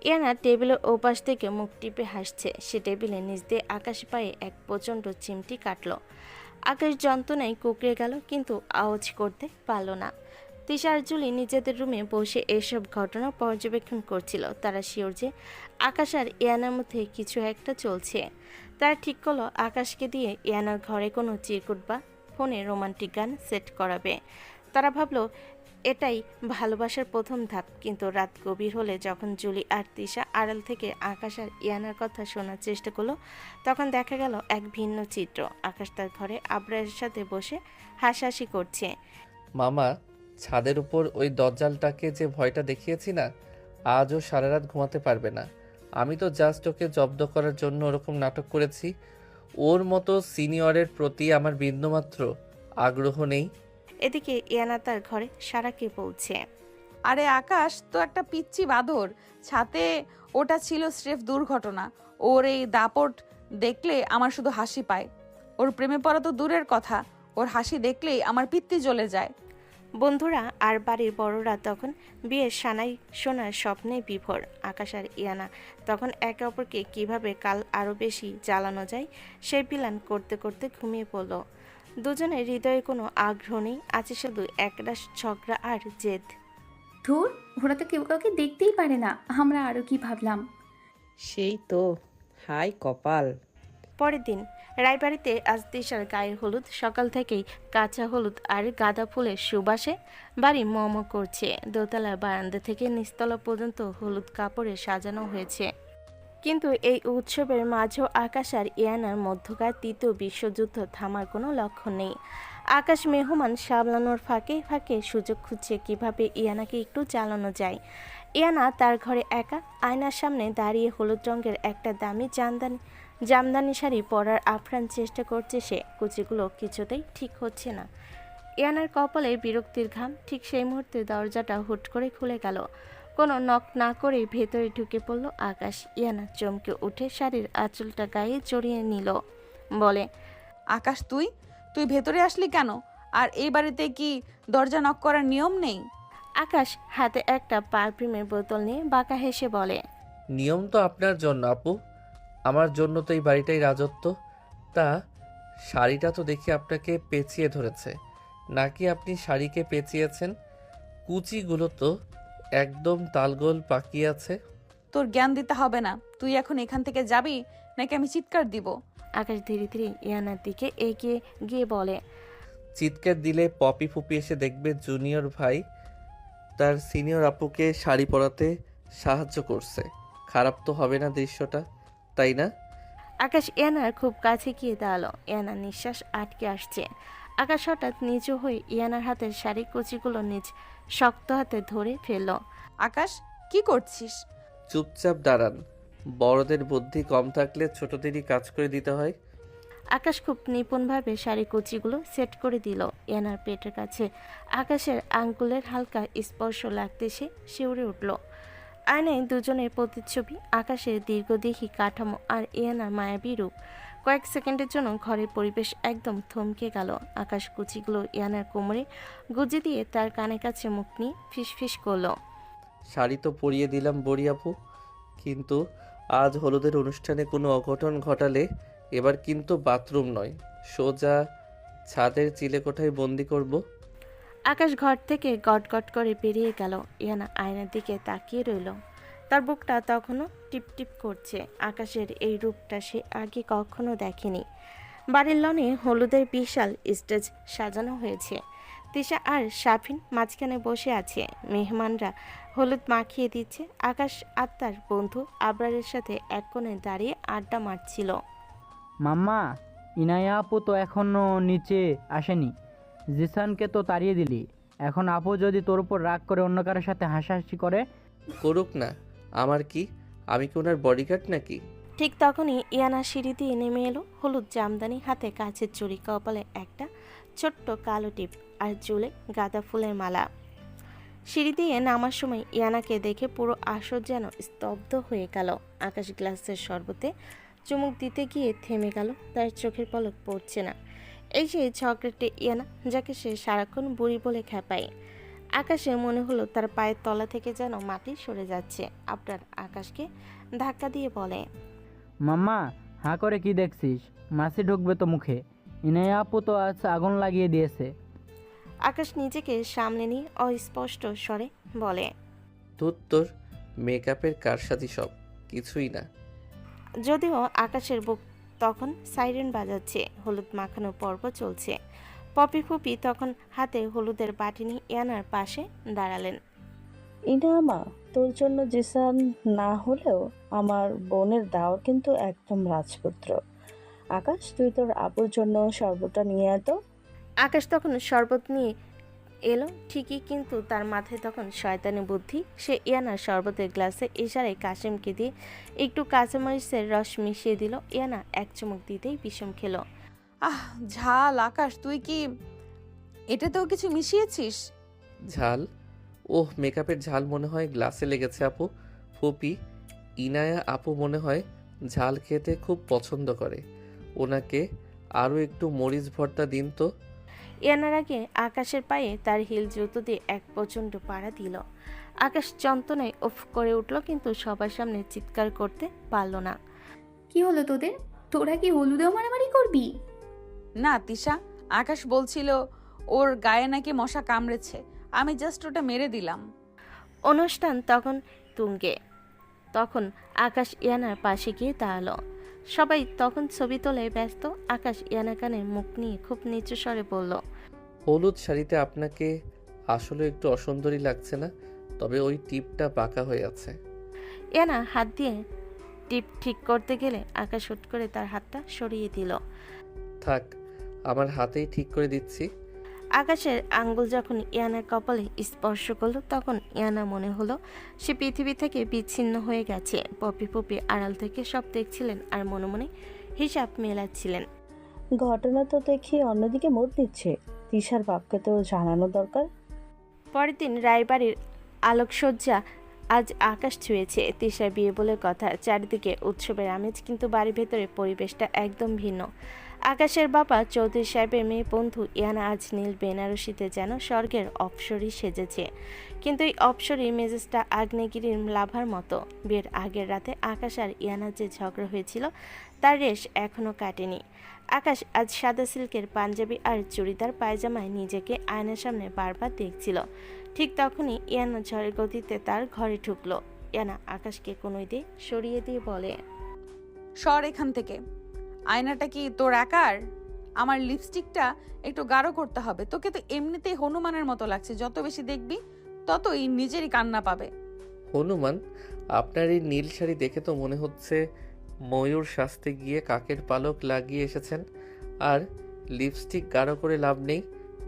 ইয়ানা টেবিলের ওপাশ থেকে মুখ টিপে হাসছে। সে টেবিলের নিচ দিয়ে আকাশ পায়ে এক প্রচণ্ড চিমটি কাটল। আকাশ যন্ত্রণায় কুকড়ে গেল, কিন্তু আওয়াজ করতে পারল না। তিশা আর জুলি নিজেদের রুমে বসে এসব ঘটনা পর্যবেক্ষণ করছিল। তারা শিওর যে আকাশ আর ইয়ানার মধ্যে কিছু একটা চলছে। তারা ঠিক করলো আকাশকে দিয়ে ইয়ানার ঘরে কোনো চিরকুট বা ফোনে রোমান্টিক গান সেট করাবে। তারা ভাবলো এটাই ভালোবাসার প্রথম ধাপ। কিন্তু রাত গভীর হলে যখন জুলি আর তিশা আড়াল থেকে আকাশ আর ইয়ানার কথা শোনার চেষ্টা করলো, তখন দেখা গেল এক ভিন্ন চিত্র। আকাশ তার ঘরে আবরারের সাথে বসে হাসাহাসি করছে। মামা, ছাদের উপর ওই দজ্জালটাকে যে ভয়টা দেখিয়েছি না, আজও সারা রাত ঘুমাতে পারবে না। আমি তো জাস্ট ওকে জব্দ করার জন্য ওরকম নাটক করেছি। ওর মতো সিনিয়রের প্রতি আমার বিন্দুমাত্র আগ্রহ নেই। এদিকে ইয়ানা তার ঘরে সারাকে বলছে, আরে আকাশ তো একটা পিচ্চি বাঁদর, ছাতে ওটা ছিল স্রেফ দুর্ঘটনা। ওর এই দাপট দেখলে আমার শুধু হাসি পায়। ওর প্রেমে পড়া তো দূরের কথা, ওর হাসি দেখলেই আমার পিত্তি জ্বলে যায়। বন্ধুরা আর বাড়ির বড়রা তখন বিয়ের সানাই শোনার স্বপ্নে বিভোর। আকাশ আর ইয়ানা তখন একে অপরকে কিভাবে কাল আরও বেশি জ্বালানো যায় সেই প্ল্যান করতে করতে ঘুমিয়ে পড়ল। দুজনের হৃদয়ে কোনো আগ্রহ নেই, আছে শুধু একটা ঝগড়া আর জেদ। ধুর, ওরা তো কেউ কাউকে দেখতেই পারে না, আমরা আরও কি ভাবলাম। সেই তো, হাই কপাল। পরের দিন রায়বাড়িতে আজ তিশার গায়ে হলুদ। সকাল থেকেই কাঁচা হলুদ আর গাঁদা ফুলের সুবাসে বাড়ি মম করছে। দোতলার বারান্দা থেকে নিচতলা পর্যন্ত হলুদ কাপড়ে সাজানো হয়েছে। কিন্তু এই উৎসবের মাঝেও আকাশ আর ইয়ানার মধ্যকার তৃতীয় বিশ্বযুদ্ধ থামার কোনো লক্ষণ নেই। আকাশ মেহমান সামলানোর ফাঁকে ফাঁকে সুযোগ খুঁজছে কিভাবে ইয়ানাকে একটু চালানো যায়। ইয়ানা তার ঘরে একা আয়নার সামনে দাঁড়িয়ে হলুদ রঙের একটা দামি জামদানি শাড়ি পরার আপ্রাণ চেষ্টা করছে সে। কুচিগুলো কিছুতেই ঠিক হচ্ছে না। ইয়ানার কপালে বিরক্তির ঘাম। ঠিক সেই মুহূর্তে দরজাটা হুট করে খুলে গেল। কোনো নক না করেই ভেতরে ঢুকে পড়ল আকাশ। ইয়ানা চমকে উঠে শাড়ির আঁচলটা গায়ে জড়িয়ে নিল, বলে, আকাশ তুই তুই ভেতরে আসলি কেন? আর এই বাড়িতে কি দরজা নক করার নিয়ম নেই? আকাশ হাতে একটা পারফিউমের বোতল নিয়ে বাঁকা হেসে বলে, নিয়ম তো আপনার জন্য আপু, আমার জন্য তো এই বাড়িটাই রাজত্ব। তা শাড়িটা তো দেখি আপনাকে পেঁচিয়ে ধরেছে, নাকি আপনি শাড়িকে পেঁচিয়েছেন? কুচিগুলো তো একদম তালগোল পাকিয়ে আছে। তোর জ্ঞান দিতে হবে না। তুই এখন এখান থেকে যাবি নাকি আমি চিৎকার দিব? আকাশ ধীরে ধীরে ইয়ানার দিকে এগিয়ে গিয়ে বলে, চিৎকার দিলে পপি ফুপি এসে দেখবে জুনিয়র ভাই তার সিনিয়র আপুকে শাড়ি পরাতে সাহায্য করছে। খারাপ তো হবে না দৃশ্যটা, তাই না? আকাশ ইয়ানার খুব কাছে গিয়ে দাঁড়ালো। ইয়ানার নিঃশ্বাস আটকে আসছে। আকাশ হঠাৎ নিচু হয়ে ইয়ানার হাতের শাড়ি কুচিগুলো নিজ শক্ত হাতে ধরে ফেলল। আকাশ, কি করছিস? চুপচাপ দাঁড়ান, বড়দের বুদ্ধি কম থাকলে ছোটদেরই কাজ করে দিতে হয়। আকাশ খুব নিপুণভাবে শাড়ি কুচিগুলো সেট করে দিল। ইয়ানার পেটের কাছে আকাশের আঙ্গুলের হালকা স্পর্শ লাগতে সে শিউরে উঠল। আয়নায় দুজনের প্রতিচ্ছবি, আকাশের দীর্ঘদেহী কাঠামো আর ইয়ানার মায়াবী রূপ। কয়েক সেকেন্ডের জন্য ঘরের পরিবেশ একদম থমকে গেল। আকাশ কুচিগুলো ইয়ানার কোমরে গুজে দিয়ে তার কানের কাছে মুখ নিয়ে ফিসফিস করলো, শাড়ি তো পরিয়ে দিলাম বড়ি আপু, কিন্তু আজ হলুদের অনুষ্ঠানে কোনো অঘটন ঘটালে এবার কিন্তু বাথরুম নয়, সোজা ছাদের চিলেকোঠায় বন্দি করব। আকাশ ঘর থেকে গট গট করে বেরিয়ে গেল। ইয়ানা আয়নার দিকে তাকিয়ে রইল। তার বুকটা তখনও টিপটিপ করছে। আকাশের এই রূপটা সে আগে কখনো দেখেনি। বাড়ির লনে হলুদের বিশাল স্টেজ সাজানো হয়েছে। তিশা আর শাফিন মাঝখানে বসে আছে। মেহমানরা হলুদ মাখিয়ে দিচ্ছে। আকাশ আর তার বন্ধু আবরারের সাথে এক কোণে দাঁড়িয়ে আড্ডা মারছিল। মাম্মা, ইনায়া আপু তো এখনো নিচে আসেনি। জিসানকে তো তাড়িয়ে দিলি, এখন আপু যদি তোর উপর রাগ করে অন্য কারোর সাথে হাসাহাসি করে? করুক না, আমার কি, আমি কি ওনার বডিগার্ড নাকি? ঠিক তখনই ইয়ানা সিঁড়ি দিয়ে নেমে এলো। হলুদ জামদানি হাতে, কাছের চুড়ি, কপালে একটা ছোট্ট কালো টিপ আর চুলে গাঁদা ফুলের মালা। সিঁড়ি দিয়ে নামার সময় ইয়ানাকে দেখে পুরো আসর যেন স্তব্ধ হয়ে গেল। আকাশ গ্লাসের শরবতে চুমুক দিতে গিয়ে থেমে গেল। তার চোখের পলক পড়ছে না। এই সেই ঝগড়াটে ইয়ানা, যাকে সে সারাক্ষণ বুড়ি বলে খেপায়। আকাশে মনে হলো তার পায়ের তলা থেকে যেন মাটি সরে যাচ্ছে। আপনার আকাশকে ধাক্কা দিয়ে বলে, মাম্মা, হাঁ করে কি দেখছিস? মাছি ঢুকবে তো মুখে। ইনায়া আপু তো আজ আগুন লাগিয়ে দিয়েছে। আকাশ নিজেকে সামলে নিয়ে অস্পষ্ট স্বরে বলে, তোর মেকআপের কারসাজি সব কিছুই না। যদিও আকাশের বুক তখন সাইরেন বাজাচ্ছে, হলুদ মাখানো পর্ব চলছে। পপি ফুপি তখন হাতে হলুদের বাটি নিয়ে ইয়ানার পাশে দাঁড়ালেন। ইনামা, তোর জন্য জিসান না হলেও আমার বোনের দাওর কিন্তু একদম রাজপুত্র। আকাশ, তুই তোর আপুর জন্য শরবতটা নিয়ে আয় তো। আকাশ তখন শরবত নিয়ে এলো ঠিকই, কিন্তু তার মাথায় তখন শয়তানি বুদ্ধি। সে ইয়ানার শরবতের গ্লাসে ইশারায় কাশেমকে দিয়ে একটু কাঁচামরিচের রস মিশিয়ে দিল। ইয়ানা এক চুমুক দিতেই বিষম খেলো। আহ, ঝাল। আকাশ, তুই কি এটাতেও কিছু মিশিয়েছিস? ঝাল? ওহ, মেকআপের ঝাল মনে হয় গ্লাসে লেগেছে আপু। ফুপি, ইনায়া আপু মনে হয় ঝাল খেতে খুব পছন্দ করে। ওনাকে আরও একটু মরিচ ভর্তা দিন তো। ইয়ানার আগে আকাশের পায়ে তার হিল জুতো দিয়ে এক প্রচণ্ড পাড়া দিল। আকাশ যন্ত্রণায় উফ করে উঠল, কিন্তু সবার সামনে চিৎকার করতে পারল না। কি হলো তোদের? তোরা কি হলুদেও মারামারি করবি? না তিশা, আকাশ বলছিল ওর গায়ে নাকি মশা কামড়েছে, আমি জাস্ট ওটা মেরে দিলাম। অনুষ্ঠান তখন তুঙ্গে। তখন আকাশ ইয়ানার পাশে গিয়ে দাঁড়ালো। সবাই তখন ছবি তোলে ব্যস্ত। আকাশ ইয়ানা কানে মুখ নিয়ে খুব নিচু স্বরে বলল, হলুদ শাড়িতে আপনাকে আসলে একটু অসুন্দরী লাগছে না? তবে ওই টিপটা বাঁকা হয়ে আছে। ইয়ানা হাত দিয়ে টিপ ঠিক করতে গেলে আকাশ হুট করে তার হাতটা সরিয়ে দিল। থাক, আমার হাতেই ঠিক করে দিচ্ছি। আকাশের আঙ্গুল যখন ইয়ানার কপালে স্পর্শ করলো, তখন ইয়ানা মনে হলো সে পৃথিবী থেকে বিচ্ছিন্ন হয়ে গেছে। পপি পপি আড়াল থেকে সব দেখছিলেন আর মনে মনে হিসাব মেলাচ্ছিলেন। ঘটনা তো দেখি অন্যদিকে মোড় নিচ্ছে। তিশার বাপকে তো জানানো দরকার। পরের দিন রায়বাড়ির আলোকসজ্জা আজ আকাশ ছুঁয়েছে। তিশার বিয়ে বলে কথা, চারিদিকে উৎসবের আমেজ, কিন্তু বাড়ির ভেতরে পরিবেশটা একদম ভিন্ন। আকাশের বাবা চৌধুরী সাহেবের মেয়ে বন্ধু ইয়ানা আজ নীল বেনারসিতে যেন স্বর্গের অপ্সরী সেজেছে, কিন্তু এই অপ্সরীর মেজাজটা আগ্নেয়গিরির লাভার মতো। বিয়ের আগের রাতে আকাশ আর ইয়ানার যে ঝগড়া হয়েছিল তার রেশ এখনও কাটেনি। আকাশ আজ সাদা সিল্কের পাঞ্জাবি আর চুড়িদার পায়জামায় নিজেকে আয়নার সামনে বারবার দেখছিল। ঠিক তখনই ইয়ানা ঝড়ের গতিতে তার ঘরে ঢুকলো। ইয়ানা আকাশকে কোনোই দিয়ে সরিয়ে দিয়ে বলে, সর এখান থেকে। আয়নাটা কি তোর একার? আমার লিপস্টিকটা একটু গাঢ় করতে হবে। তোকে তো এমনিতেই হনুমানের মতো লাগছে, যত বেশি দেখবি ততই নিজেরই কান্না পাবে। হনুমান? আপনার এই নীল শাড়ি দেখে তো মনে হচ্ছে ময়ূর সাজতে গিয়ে কাকের পালক লাগিয়ে এসেছেন। আর লিপস্টিক গাঢ় করে লাভ নেই,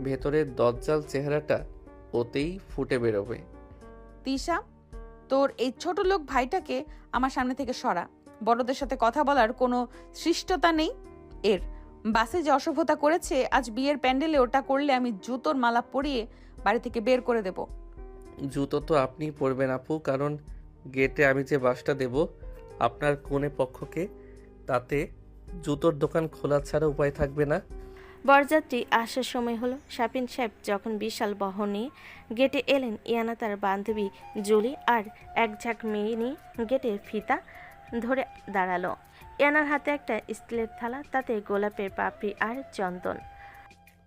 ভেতরের দজ্জাল চেহারাটা ওতেই ফুটে বেরোবে। তিশা, তোর এই ছোট লোক ভাইটাকে আমার সামনে থেকে সরা। বড়দের সাথে কথা বলার কোনো সৃষ্টতা নেই এর। বাসে যে অসভ্যতা করেছে, আজ বিয়ের প্যান্ডেলে ওটা করলে আমি জুতোর মালা পরিয়ে বাড়ি থেকে বের করে দেব। জুতো তো আপনিই পরবেন আপু, কারণ গেটে আমি যে বাসটা দেব আপনার কনে পক্ষকে, তাতে জুতোর দোকান খোলা ছাড়া উপায় থাকবে না। বরযাত্রী আসার সময় হলো। শাপিন সাহেব যখন বিশাল বহন নিয়ে গেটে এলেন, ইয়ানা তার বান্ধবী জুলি আর এক ঝাঁক মেয়ে নিয়ে গেটের ফিতা ধরে দাঁড়ালো। ইয়ানার হাতে একটা স্টিলের থালা, তাতে গোলাপের পাপড়ি আর চন্দন।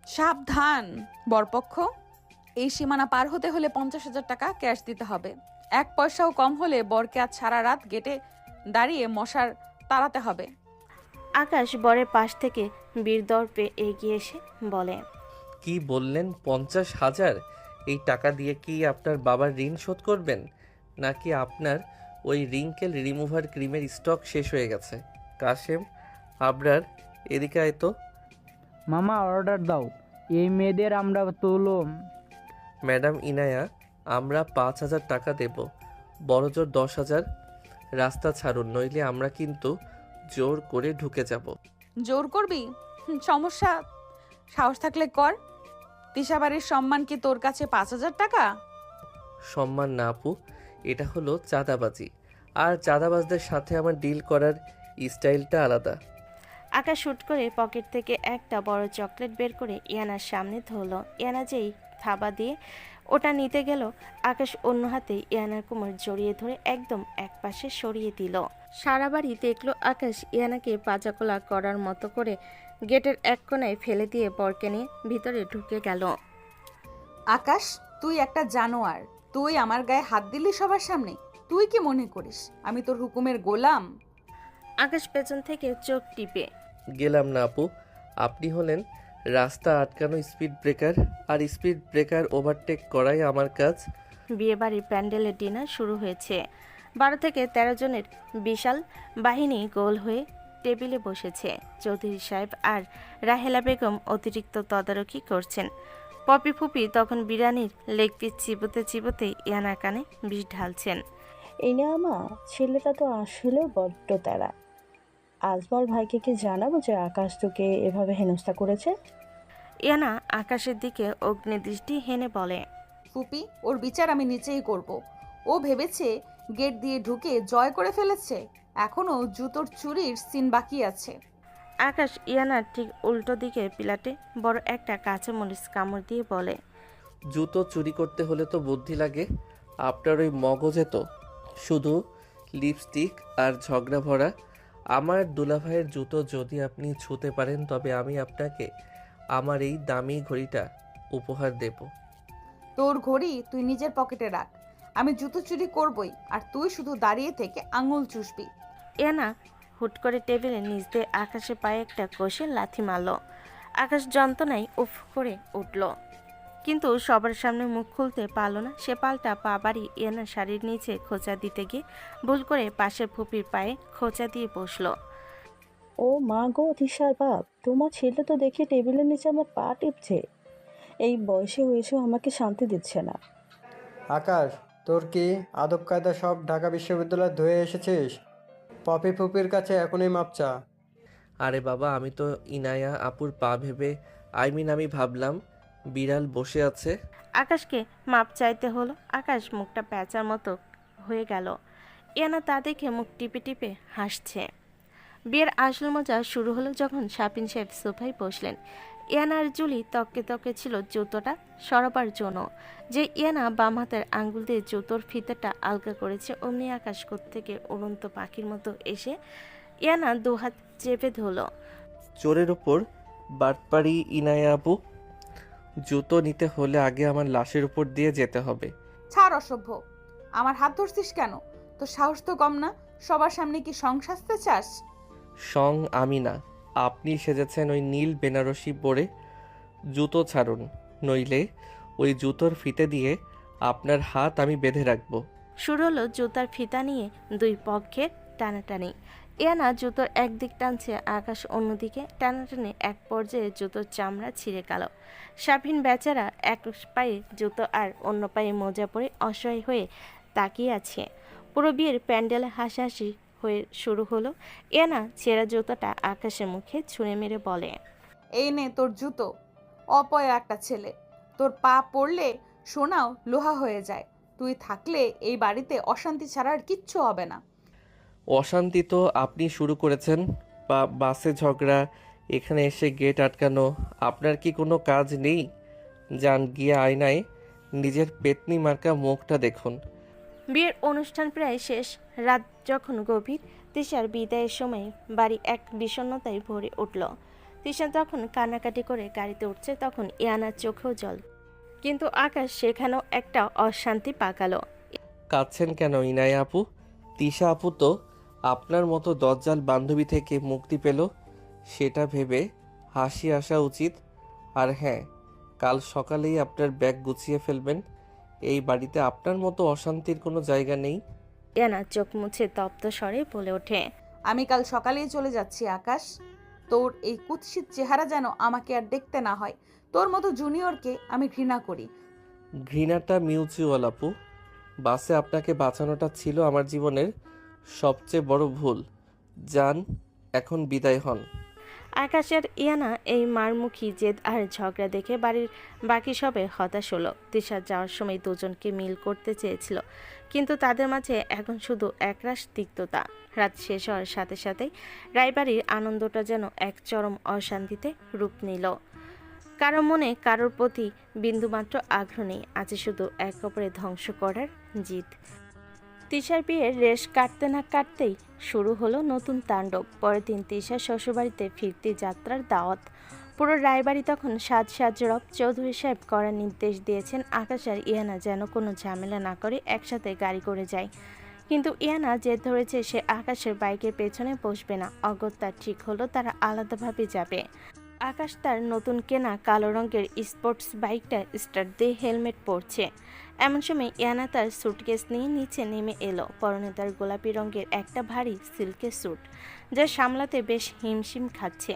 সাবধান বরপক্ষ, এই সীমানা পার হতে হলে 50,000 টাকা ক্যাশ দিতে হবে। 1 পয়সাও কম হলে বরকে আজ সারা রাত গেটে দাঁড়িয়ে মশার তাড়াতে হবে। আকাশ বরের পাশ থেকে বীরদর্পে এগিয়ে এসে বলে, কি বললেন? 50,000? এই টাকা দিয়ে কি আপনার বাবার ঋণ শোধ করবেন? নাকি আপনার ওই রিঙ্কেল রিমুভার ক্রিমের স্টক শেষ হয়ে গেছে? কাশেম, আবরার, এদিকে আয় তো। মামা অর্ডার দাও, এই মেয়েদের আমরা তুলো। ম্যাডাম ইনায়া, আমরা 5,000 টাকা দেব, বড়জোর 10,000। রাস্তা ছাড়ুন, নইলে আমরা কিন্তু জোর করে ঢুকে যাব। জোর করবি? সমস্যা, সাহস থাকলে কর। তিশা বাড়ির সম্মান কি তোর কাছে 5,000 টাকা? সম্মান না আপু, এটা হলো চাঁদাবাজি, আর চাঁদাবাজদের সাথে আমার ডিল করার স্টাইলটা আলাদা। আকাশ শুট করে পকেট থেকে একটা বড় চকলেট বের করে ইয়ানার সামনে ধরলো। ইয়ানা যেই থাবা দিয়ে ওটা নিতে গেল, আকাশ অন্য হাতে ইয়ানার কোমর জড়িয়ে ধরে একদম একপাশে সরিয়ে দিল। সারা বাড়ি দেখলো আকাশ ইয়ানাকে পাজাকোলা করার মতো করে গেটের এক কোণায় ফেলে দিয়ে বরকে নিয়ে ভিতরে ঢুকে গেল। আকাশ, তুই একটা জানোয়ার। তুই আমার গায়ে হাত দিলি সবার সামনে। তুই কি মনে করিস আমি তোর হুকুমের গোলাম? আকাশ পেছন থেকে চোখ টিপে গেলাম না আপু, আপনি হলেন রাস্তা আটকানো স্পিড ব্রেকার, আর স্পিড ব্রেকার ওভারটেক করাই আমার কাজ। বিয়েবাড়ির প্যান্ডেলের ডিনার শুরু হয়েছে। 12 থেকে 13 জনের বিশাল বাহিনী গোল হয়ে টেবিলে বসেছে। চৌধুরী সাহেব আর রাহেলা বেগম অতিরিক্ত তদারকি করছেন। পপি ফুপি তখন বিরিয়ানির লেগ পিস চিবোতে চিবোতে ইয়ানার কানে বিষ ঢালছেন। এই না আমা, ছেলেটা তো আসলে বড্ড তেরা। আজমল ভাইকে কি জানাবো যে আকাশ তোকে এভাবে হেনস্থা করেছে? ইয়ানা আকাশের দিকে অগ্নিদৃষ্টি হেনে বলে, ফুপি, ওর বিচার আমি নিচেই করব। ও ভেবেছে গেট দিয়ে ঢুকে জয় করে ফেলেছে। এখনো জুতোর চুরির সিন বাকি আছে। আকাশ ইয়ানার ঠিক উল্টো দিকে পিলাটে বড় একটা কাঁচামরিচ কামড় দিয়ে বলে, জুতো চুরি করতে হলে তো বুদ্ধি লাগে, আপনার ওই মগজে তো শুধু লিপস্টিক আর ঝগড়া ভরা। আমার দুলাভাইয়ের জুতো যদি আপনি ছুঁতে পারেন তবে আমি আপনাকে আমার এই দামি ঘড়িটা উপহার দেব। তোর ঘড়ি তুই নিজের পকেটে রাখ। আমি জুতো চুরি করবই, আর তুই শুধু দাঁড়িয়ে থেকে আঙুল চুষবি। ইয়ানা হুট করে টেবিলে নিচ দিয়ে আকাশের পায়ে একটা কষে লাথি মারল। আকাশ যন্ত্রণায় উফ করে উঠল, কিন্তু সবার সামনে মুখ খুলতে পারল না। সে পাল্টা পা বাড়ি ইয়ানার শাড়ির নিচে খোঁচা দিতে গিয়ে ভুল করে পাশের ফুপির পায়ে খোঁচা দিয়ে বসলো। ও মা গো, তিশার বাপ, তোমার ছেলে তো দেখি টেবিলের নিচে আমার পা টিপছে। এই বয়সে হয়েছেও আমাকে শান্তি দিচ্ছে না। আকাশ, তোর কি আদব কায়দা সব ঢাকা বিশ্ববিদ্যালয়ে ধুয়ে এসেছিস? পপি ফুপির কাছে এখনই মাপ চা। আরে বাবা, আমি তো ইনায়া আপুর পা ভেবে আমি ভাবলাম বিড়াল বসে আছে। আকাশকে মাপ চাইতে হলো। আকাশ মুখটা প্যাঁচার মতো হয়ে গেল। ইয়ানা তা দেখে মুখ টিপে টিপে হাসছে। বিয়ের আসল মজা শুরু হলো যখন শাপিন সাহেব সোফায় বসলেন। ইয়ানার জুলি তককে তককে ছিল জুতোটা সরাবার জন্য। যে ইয়ানা বাম হাতের আঙ্গুল দিয়ে জুতোর ফিতাটা আলগা করেছে, অমনি আকাশ থেকে উড়ন্ত পাখির মতো এসে ইয়ানা দুহাত চেপে ধরল। চোরের ওপর বাটপাড়ি ইনায়া আপু, জুতো নিতে হলে আগে আমার লাশের উপর দিয়ে যেতে হবে। ছাড় অসভ্য, আমার হাত ধরছিস কেন? তোর সাহস তো কম না। সবার সামনে কি সংসাজতে চাস? সং আমি না, আপনি সেজেছেন ওই নীল বেনারসি পরে। জুতো ছাড়ুন, নইলে ওই জুতোর ফিতে দিয়ে আপনার হাত আমি বেঁধে রাখবো। শুরু হলো জুতার ফিতা নিয়ে দুই পক্ষের টানাটানি। ইয়ানা জুতোর একদিক টানছে, আকাশ অন্যদিকে। টানাটানি এক পর্যায়ে জুতোর চামড়া ছিঁড়ে গেল। শাপিন বেচারা এক পায়ে জুতো আর অন্য পায়ে মোজা পরে অসহায় হয়ে তাকিয়ে আছে। পুরো বিয়ের প্যান্ডেলে হাসাহাসি হয়ে শুরু হলো। ইয়ানা ছেঁড়া জুতোটা আকাশের মুখে ছুঁড়ে মেরে বলে, এই নে তোর জুতো। অপয়া একটা ছেলে, তোর পা পড়লে সোনাও লোহা হয়ে যায়। তুই থাকলে এই বাড়িতে অশান্তি ছাড়া আর কিচ্ছু হবে না। অশান্তি তো আপনি শুরু করেছেন, বাসে ঝগড়া, এখানে এসে গেট আটকানো। আপনার কি কোনো কাজ নেই? যান গিয়ে আয়নায় নিজের পেতনি মার্কা মুখটা দেখুন। বিয়ের অনুষ্ঠান প্রায় শেষ। রাত যখন গভীর, তিশার বিদায়ের সময় বাড়ি এক বিষণ্ণতায় ভরে উঠল। তিশা তখন কান্নাকাটি করে গাড়িতে উঠছে, তখন ইয়ানার চোখেও জল। কিন্তু আকাশ সেখানেও একটা অশান্তি পাকালো। কাঁদছেন কেন ইনায়া আপু? তিশা আপু তো আপনার মতো দজ্জাল বান্ধবী থেকে মুক্তি পেল, সেটা ভেবে হাসি আসা উচিত। আর হ্যাঁ, কাল সকালেই আপনার ব্যাগ গুছিয়ে ফেলবেন। এই বাড়িতে আপনার মতো অশান্তির কোনো জায়গা নেই। ইয়ানা চোখ মুছে তপ্ত স্বরে বলে ওঠে, আমি কাল সকালেই চলে যাচ্ছি আকাশ। তোর এই কুৎসিত চেহারা যেন আমাকে আর দেখতে না হয়। তোর মতো জুনিয়রকে আমি ঘৃণা করি। ঘৃণাটা মিউচুয়াল আপু। বাসে আপনাকে বাঁচানোটা ছিল আমার জীবনের সবচেয়ে বড় ভুল। যান, এখন বিদায় হন। আকাশের ইয়ানা এই মারমুখী জেদ আর ঝগড়া দেখে বাড়ির বাকি সবে হতাশ হলো। তিশা যাওয়ার সময় দুজনকে মিল করতে চেয়েছিল, কিন্তু তাদের মাঝে এখন শুধু একরাশ তিক্ততা। রাত শেষ হওয়ার সাথে সাথেই রায়বাড়ির আনন্দটা যেন এক চরম অশান্তিতে রূপ নিল। কারো মনে কারোর প্রতি বিন্দুমাত্র আগ্রহ নেই, আছে শুধু এক অপরে ধ্বংস করার জিদ। তিশার বিয়ের রেশ কাটতে না কাটতেই শুরু হলো নতুন তাণ্ডব। পরের দিন তিশার শ্বশুরবাড়িতে ফিরতি যাত্রার দাওয়াত। পুরো রায়বাড়ি তখন সাজ রব। চৌধুরী সাহেব করার নির্দেশ দিয়েছেন আকাশ আর ইয়ানা যেন কোনো ঝামেলা না করে একসাথে গাড়ি করে যায়। কিন্তু ইয়ানা জেদ ধরেছে সে আকাশের বাইকের পেছনে বসবে না। অগত্যা ঠিক হলো তারা আলাদাভাবে যাবে। আকাশ তার নতুন কেনা কালো রঙের স্পোর্টস বাইকটা স্টার্ট দিয়ে হেলমেট পরছে। এমন সময় ইয়ানা তার স্যুটকেস নিয়ে নিচে নেমে এলো। পরনে তার গোলাপি রঙের একটা ভারী সিল্কের স্যুট, যা সামলাতে বেশ হিমশিম খাচ্ছে।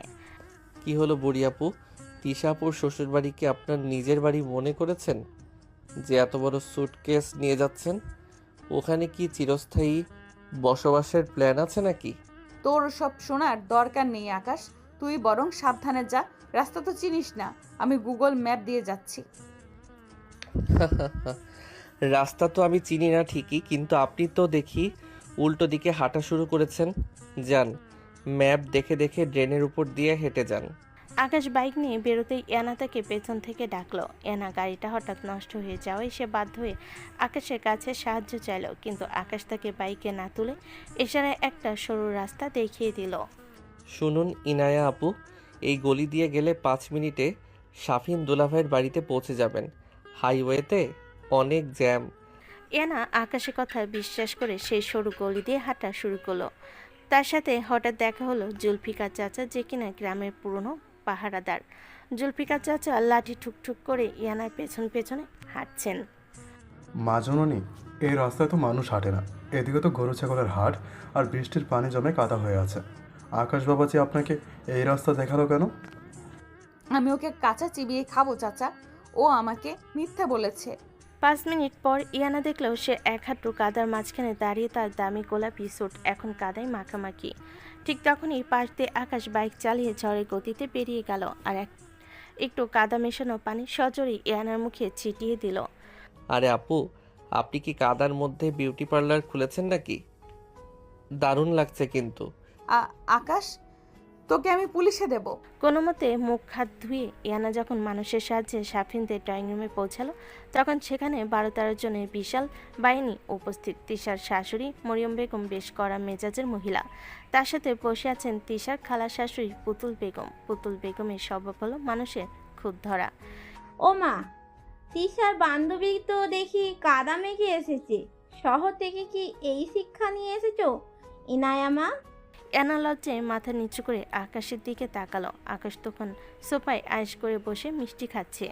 কি হলো বুড়ি আপু, তিশাপুর শ্বশুর বাড়ি কি আপনার নিজের বাড়ি মনে করেছেন যে এত বড় স্যুটকেস নিয়ে যাচ্ছেন? ওখানে কি চিরস্থায়ী বসবাসের প্ল্যান আছে নাকি? তোর সব শোনার দরকার নেই আকাশ, তুই বরং সাবধানে যা। রাস্তা তো চিনিস না, আমি গুগল ম্যাপ দিয়ে যাচ্ছি। রাস্তা তো আমি চিনি না ঠিকই, কিন্তু আপনি তো দেখি উল্টো দিকে হাঁটা শুরু করেছেন। যান, ম্যাপ দেখে দেখে ড্রেনের উপর দিয়ে হেঁটে যান। আকাশ বাইক নিয়ে বেরোতেই ইয়ানা তাকে পেছন থেকে ডাকলো। ইয়ানা গাড়িটা হঠাৎ নষ্ট হয়ে যাওয়ায় সে বাধ্য হয়ে আকাশের কাছে সাহায্য চাইল, কিন্তু আকাশ তাকে বাইকে না তুলে ইশারায় একটা সরু রাস্তা দেখিয়ে দিল। শুনুন ইনায়া আপু, এই গলি দিয়ে গেলে 5 মিনিটে শাফিন দুলাভাইয়ের বাড়িতে পৌঁছে যাবেন। হাইওয়েতে অনেক জ্যাম। ইয়ানা আকাশের কথা বিশ্বাস করে সেই সরু গলি দিয়ে হাঁটা শুরু করলো। তার সাথে হঠাৎ দেখা হলো জুলফিকার চাচা, যে কিনা গ্রামের পুরনো পাহারাদার। জুলফিকার চাচা লাঠি ঠুকঠুক করে ইয়ানার পেছন পেছনে হাঁটছেন। মা জননী, এই রাস্তায় তো মানুষ হাঁটে না, এদিকে তো গরু ছাগলের হাট আর বৃষ্টির পানি জমে কাদা হয়ে আছে। আকাশ বাবাজি আপনাকে এই রাস্তা দেখালো কেন? আমি ওকে কাঁচা চিবিয়ে খাবো চাচা, ও আমাকে মিথ্যা বলেছে। 5 মিনিট পর ইয়ানা দেখলেও সে এক হাঁটু কাদার মাঝখানে দাঁড়িয়ে, তার দামি গোলাপি স্যুট এখন কাদায় মাখামাখি। ঠিক তখনই পাশ দিয়ে আকাশ বাইক চালিয়ে ঝড়ের গতিতে বেরিয়ে গেল আর একটু কাদা মেশানো পানি সজোরে ইয়ানার মুখে ছিটিয়ে দিল। আরে আপু, আপনি কি কাদার মধ্যে বিউটি পার্লার খুলেছেন নাকি? দারুণ লাগছে কিন্তু। আকাশ, তোকে আমি পুলিশে দেব। কোনো মতে মুখ হাত ধুয়ে ইয়ানা যখন মানুষের সাহায্যে সাফিনদের ড্রয়িং রুমে পৌঁছালো, তখন সেখানে 12-13 জনের বিশাল বাহিনী উপস্থিত। তিশার শাশুড়ি মরিয়ম বেগম বেশ কড়া মেজাজের মহিলা। তার সাথে বসে আছেন তিশার খালা শাশুড়ি পুতুল বেগম। পুতুল বেগমের স্বভাব হলো মানুষের খুদ ধরা। ও মা, তিশার বান্ধবী তো দেখি কাদা মেখে এসেছে। শহর থেকে কি এই শিক্ষা নিয়ে এসেছো ইনায়া মা? ইয়ানা লজ্জায় মাথা নিচু করে আকাশের দিকে তাকালো। আকাশ তখন সোফায় আয়েশ করে বসে মিষ্টি খাচ্ছে।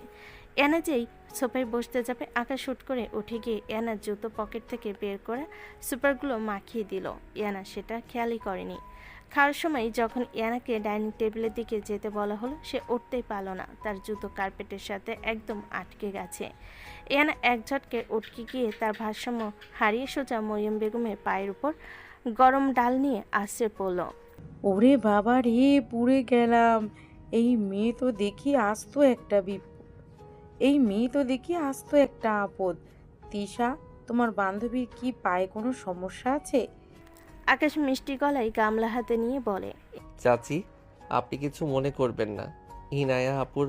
ইয়ানা যেই সোফায় বসতে যাবে, আকাশ হুট করে উঠে গিয়ে ইয়ানার জুতো পকেট থেকে বের করা সুপারগুলো মাখিয়ে দিল। ইয়ানা সেটা খেয়ালই করেনি। খাওয়ার সময় যখন ইয়ানাকে ডাইনিং টেবিলের দিকে যেতে বলা হলো, সে উঠতেই পারল না। তার জুতো কার্পেটের সাথে একদম আটকে গেছে। ইয়ানা এক ঝটকে উঠকে গিয়ে তার ভারসাম্য হারিয়ে সোজা মরিয়ম বেগমের পায়ের উপর গরম ডাল নিয়ে আশ্রে পড়ল। ওরে বাবা রে, পুড়ে গেলাম। এই মেয়ে তো দেখি আসতো একটা আপদ। তিশা, তোমার বান্ধবীর কি পায়ে কোনো সমস্যা আছে? আকাশ মিষ্টি গলায় গামলা হাতে নিয়ে বলে, চাচি, আপনি কিছু মনে করবেন না। ইনায়া আপুর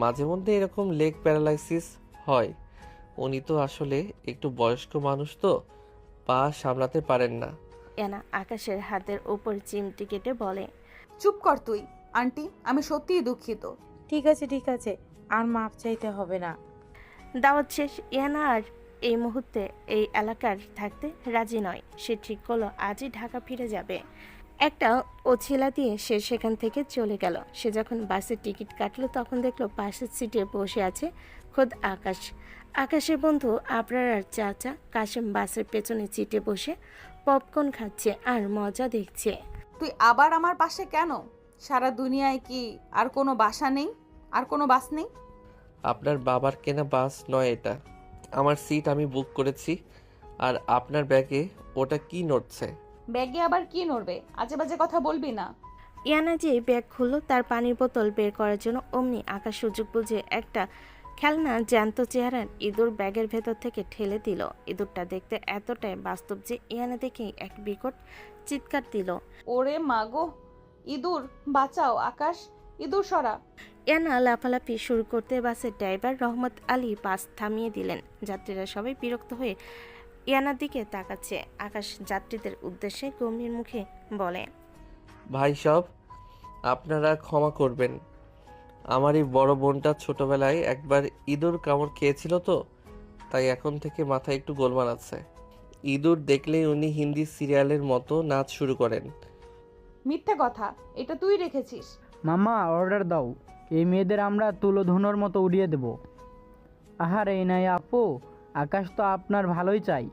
মাঝে মধ্যে এরকম লেগ প্যারালাইসিস হয়। উনি তো আসলে একটু বয়স্ক মানুষ, তো পা সামলাতে পারেন না। ইয়ানা আকাশের হাতের উপর চিমটি কেটে বলে, চুপ কর তুই। আন্টি, আমি সত্যিই দুঃখিত। ঠিক আছে, আর মাপ চাইতে হবে না। দাওয়াত শেষ। ইয়ানা আর এই মুহূর্তে এই এলাকার থাকতে রাজি নয়। সে ঠিক করলো আজই ঢাকা ফিরে যাবে। একটা ওছিলা দিয়ে সে সেখান থেকে চলে গেল। সে যখন বাসের টিকিট কাটলো, তখন দেখলো পাশের সিটে বসে আছে খোদ আকাশ। আকাশের বন্ধু আবরার আর চাচা কাশেম বাসের পেছনে সিটে বসে পপকর্ন খাচ্ছে আর মজা দেখছে। তুই আবার আমার পাশে কেন? সারা দুনিয়ায় কি আর কোনো বাসা নেই? আর কোনো বাস নেই? আপনার বাবার কেনা বাস নয় এটা। আমার সিট আমি বুক করেছি। আর আপনার ব্যাগে ওটা কি নড়ছে? ব্যাগে আবার কি নড়বে? আজে বাজে কথা বলবি না। ইয়ানা যে ব্যাগ খুললো তার পানির বোতল বের করার জন্য, অমনি আকাশ সুযোগ বুঝে একটা খেলনা জ্যান্ত চেহারার ইঁদুর ব্যাগের ভেতর থেকে ঠেলে দিল। ইঁদুরটা দেখতে এতটাই বাস্তব যে ইয়ানা দেখেই এক বিকট চিৎকার দিল, ওরে মাগো, ইঁদুর বাঁচাও আকাশ, ইঁদুর সরা। ইয়ানা লাফালাফি শুরু করতে বাসের ড্রাইভার রহমত আলী বাস থামিয়ে দিলেন। যাত্রীরা সবাই বিরক্ত হয়ে ইয়ানার দিকে তাকাচ্ছে। আকাশ যাত্রীদের উদ্দেশ্যে গম্ভীর মুখে বলে, ভাই সব, আপনারা ক্ষমা করবেন। আমার এই বড় বোনটা ছোটবেলায় একবার ইঁদুর কামড় খেয়েছিল তো, তাই এখন থেকে মাথায় একটু গোলমাল আছে। ইঁদুর দেখলেই উনি হিন্দি সিরিয়ালের মতো নাচ শুরু করেন। মিথ্যা কথা, এটা তুই রেখেছিস। মামা অর্ডার দাও, এই মেয়েদের আমরা তুলোধুনোর মতো উড়িয়ে দেব। আহারে ইনায়া আপু, আকাশ তো আপনার ভালোই চাই,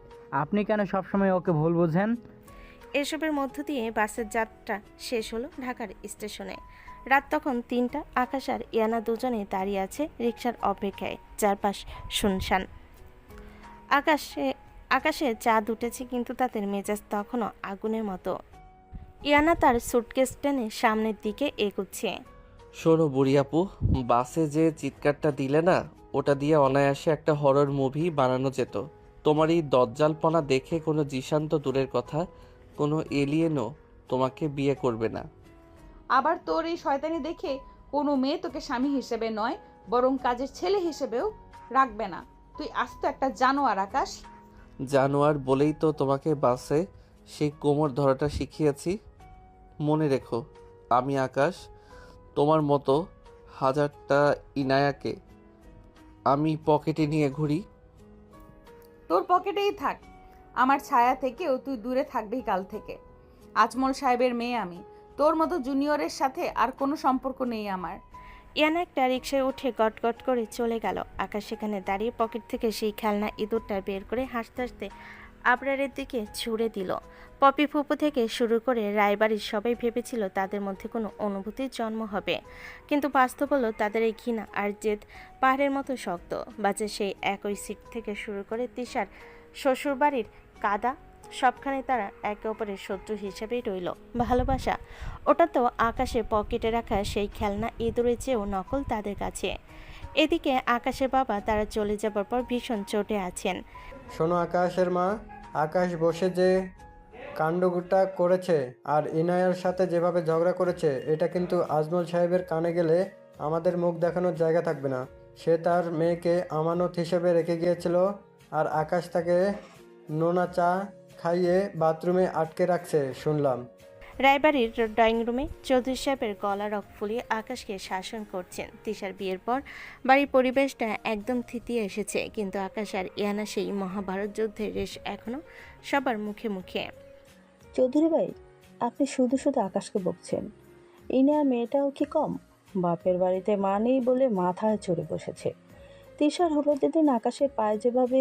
আপনি কেন সবসময় ওকে ভুল বোঝেন? এসবের মধ্য দিয়ে বাসের যাত্রা শেষ হলো ঢাকার স্টেশনে। রাত তখন ৩টা। আকাশ আর ইয়ানা দুজনেই দাঁড়িয়ে আছে রিকশার অপেক্ষায়, চারপাশ শুনশান। আকাশে চাঁদ উঠেছে, কিন্তু তাদের মেজাজ তখনও আগুনের মতো। ইয়ানা তার সুটকেস টেনে সামনের দিকে এগুচ্ছে। শোনো বুড়ি আপু, বাসে যে চিৎকারটা দিলে না, ওটা দিয়ে অনায়াসে একটা হরর মুভি বানানো যেত। তোমার এই দজ্জালপনা দেখে কোনো জিশান তো দূরের কথা, কোনো এলিয়েনও তোমাকে বিয়ে করবে না। আবার তোর এই শয়তানি দেখে কোনো মেয়ে তোকে স্বামী হিসেবে নয়, বরং কাজের ছেলে হিসেবেও রাখবে না। তুই আস্ত একটা জানোয়ার আকাশ। জানোয়ার বলেই তো তোমাকে বাসে সেই কোমর ধরাটা শিখিয়েছি। মনে রেখো, আমি আকাশ, তোমার মতো হাজারটা ইনায়াকে আমি পকেটে নিয়ে ঘুরি। তোর পকেটেই থাক, আমার ছায়া থেকেও তুই দূরে থাকবি কাল থেকে। আজমল সাহেবের মেয়ে আমি, তোর মতো জুনিয়রের সাথে আর কোনো সম্পর্ক নেই আমার। ইয়ানা একটা রিকশায় উঠে গটগট করে চলে গেল। আকাশ সেখানে দাঁড়িয়ে পকেট থেকে সেই খেলনা ইঁদুরটা বের করে হাসতে হাসতে আবরারের দিকে ছুড়ে দিল। পপি ফুপু থেকে শুরু করে রায়বাড়ির সবাই ভেবেছিল তাদের মধ্যে কোনো অনুভূতির জন্ম হবে, কিন্তু বাস্তব হলো তাদের এই ঘৃণা আর জেদ পাহাড়ের মতো শক্ত। বাজে সেই একই সিট থেকে শুরু করে তিশার শ্বশুরবাড়ির কাদা, সবখানে তারা একে অপরের শত্রু হিসেবেই রইল। ভালোবাসা, ওটা তো আকাশে পকেটে রাখা সেই খেলনা ইঁদুরের চেয়েও নকল তাদের কাছে। এদিকে আকাশের বাবা তারা চলে যাবার পর ভীষণ চটে আছেন। শোনো আকাশের মা, আকাশ বসে যে কাণ্ডটা করেছে আর ইনায়ার সাথে যেভাবে ঝগড়া করেছে, এটা কিন্তু আজমল সাহেবের কানে গেলে আমাদের মুখ দেখানোর জায়গা থাকবে না। সে তার মেয়েকে আমানত হিসেবে রেখে গিয়েছিল, আর আকাশ তাকে নোনা চা খাইয়ে বাথরুমে আটকে রাখছে শুনলাম। রায়বাড়ির ড্রয়িং রুমে চৌধুরী সাহেবের গলা রক ফুলিয়ে আকাশকে শাসন করছেন। তিশার বিয়ের পর বাড়ির পরিবেশটা একদম থিতিয়ে এসেছে, কিন্তু আকাশ আর ইয়ানা সেই মহাভারত যুদ্ধের রেশ এখনো সবার মুখে মুখে। চৌধুরী ভাই, আপনি শুধু শুধু আকাশকে বকছেন। ইনা মেয়েটাও কি কম? বাপের বাড়িতে মা নেই বলে মাথায় চড়ে বসেছে। তিশার হলো যেদিন আকাশের পায়ে যেভাবে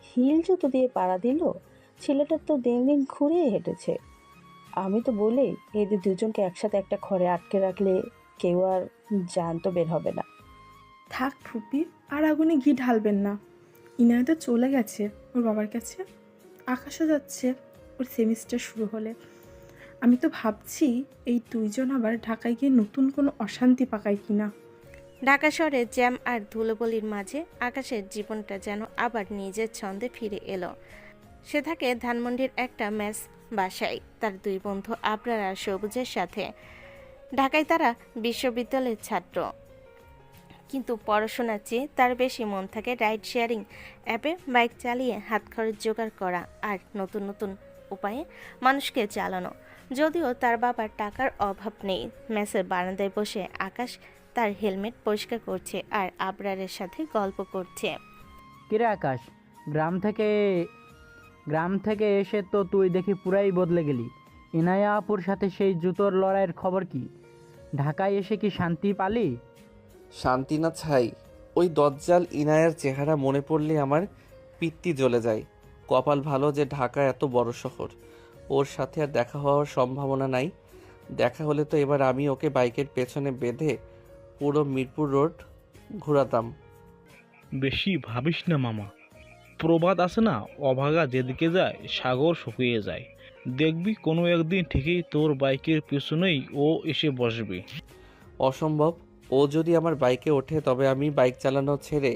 হিল জুতো দিয়ে পাড়া দিল, ছেলেটার তো দিন দিন ঘুরে হেঁটেছে। আমি তো বলি এদের দুজনকে একসাথে একটা ঘরে আটকে রাখলে কেউ আর জানতো বের হবে না। থাক ফুপি, আর আগুনে ঘি ঢালবেন না। ইনায় তো চলে গেছে ওর বাবার কাছে, আকাশও যাচ্ছে ওর সেমিস্টার শুরু হলে। আমি তো ভাবছি এই দুইজন আবার ঢাকায় গিয়ে নতুন কোনো অশান্তি পাকায় কিনা। ঢাকা শহরে জ্যাম আর ধুলোবলির মাঝে আকাশের জীবনটা যেন আবার নিজের ছন্দে ফিরে এলো। সে থাকে ধানমন্ডির একটা মেস বাসায় তার দুই বন্ধু আবরার আর সবুজের সাথে। ঢাকায় তারা বিশ্ববিদ্যালয়ের ছাত্র, কিন্তু পড়াশোনার চেয়ে তার বেশি মন থাকে রাইড শেয়ারিং অ্যাপে বাইক চালিয়ে হাত খরচ জোগাড় করা আর নতুন নতুন উপায়ে মানুষকে চালানো। যদিও তার বাবার টাকার অভাব নেই। মেসের বারান্দায় বসে আকাশ তার হেলমেট পরিষ্কার করছে আর আবরারের সাথে গল্প করছে। কিরে আকাশ, গ্রাম থেকে এসে তো তুই দেখি পুরাই বদলে গেলি। ইনায়া আপুর সাথে সেই জুতোর লড়াইয়ের খবর কি? ঢাকায় এসে কি শান্তি পালি? শান্তি না ছাই, ওই দজ্জাল ইনায়ার চেহারা মনে পড়লে আমার পিত্তি জ্বলে যায়। কপাল ভালো যে ঢাকা এত বড় শহর, ওর সাথে আর দেখা হওয়ার সম্ভাবনা নাই। দেখা হলে তো এবার আমি ওকে বাইকের পেছনে বেঁধে পুরো মিরপুর রোড ঘোরাতাম। বেশি ভাবিস না মামা, প্রবাদ আছে না, অভাগা যেদিকে যায় সাগর শুকিয়ে যায়। দেখবি কোনো একদিন ঠিকই তোর বাইকের পিছনেই ও এসে বসবে। অসম্ভব, ও যদি আমার বাইকে ওঠে তবে আমি বাইক চালানো ছেড়ে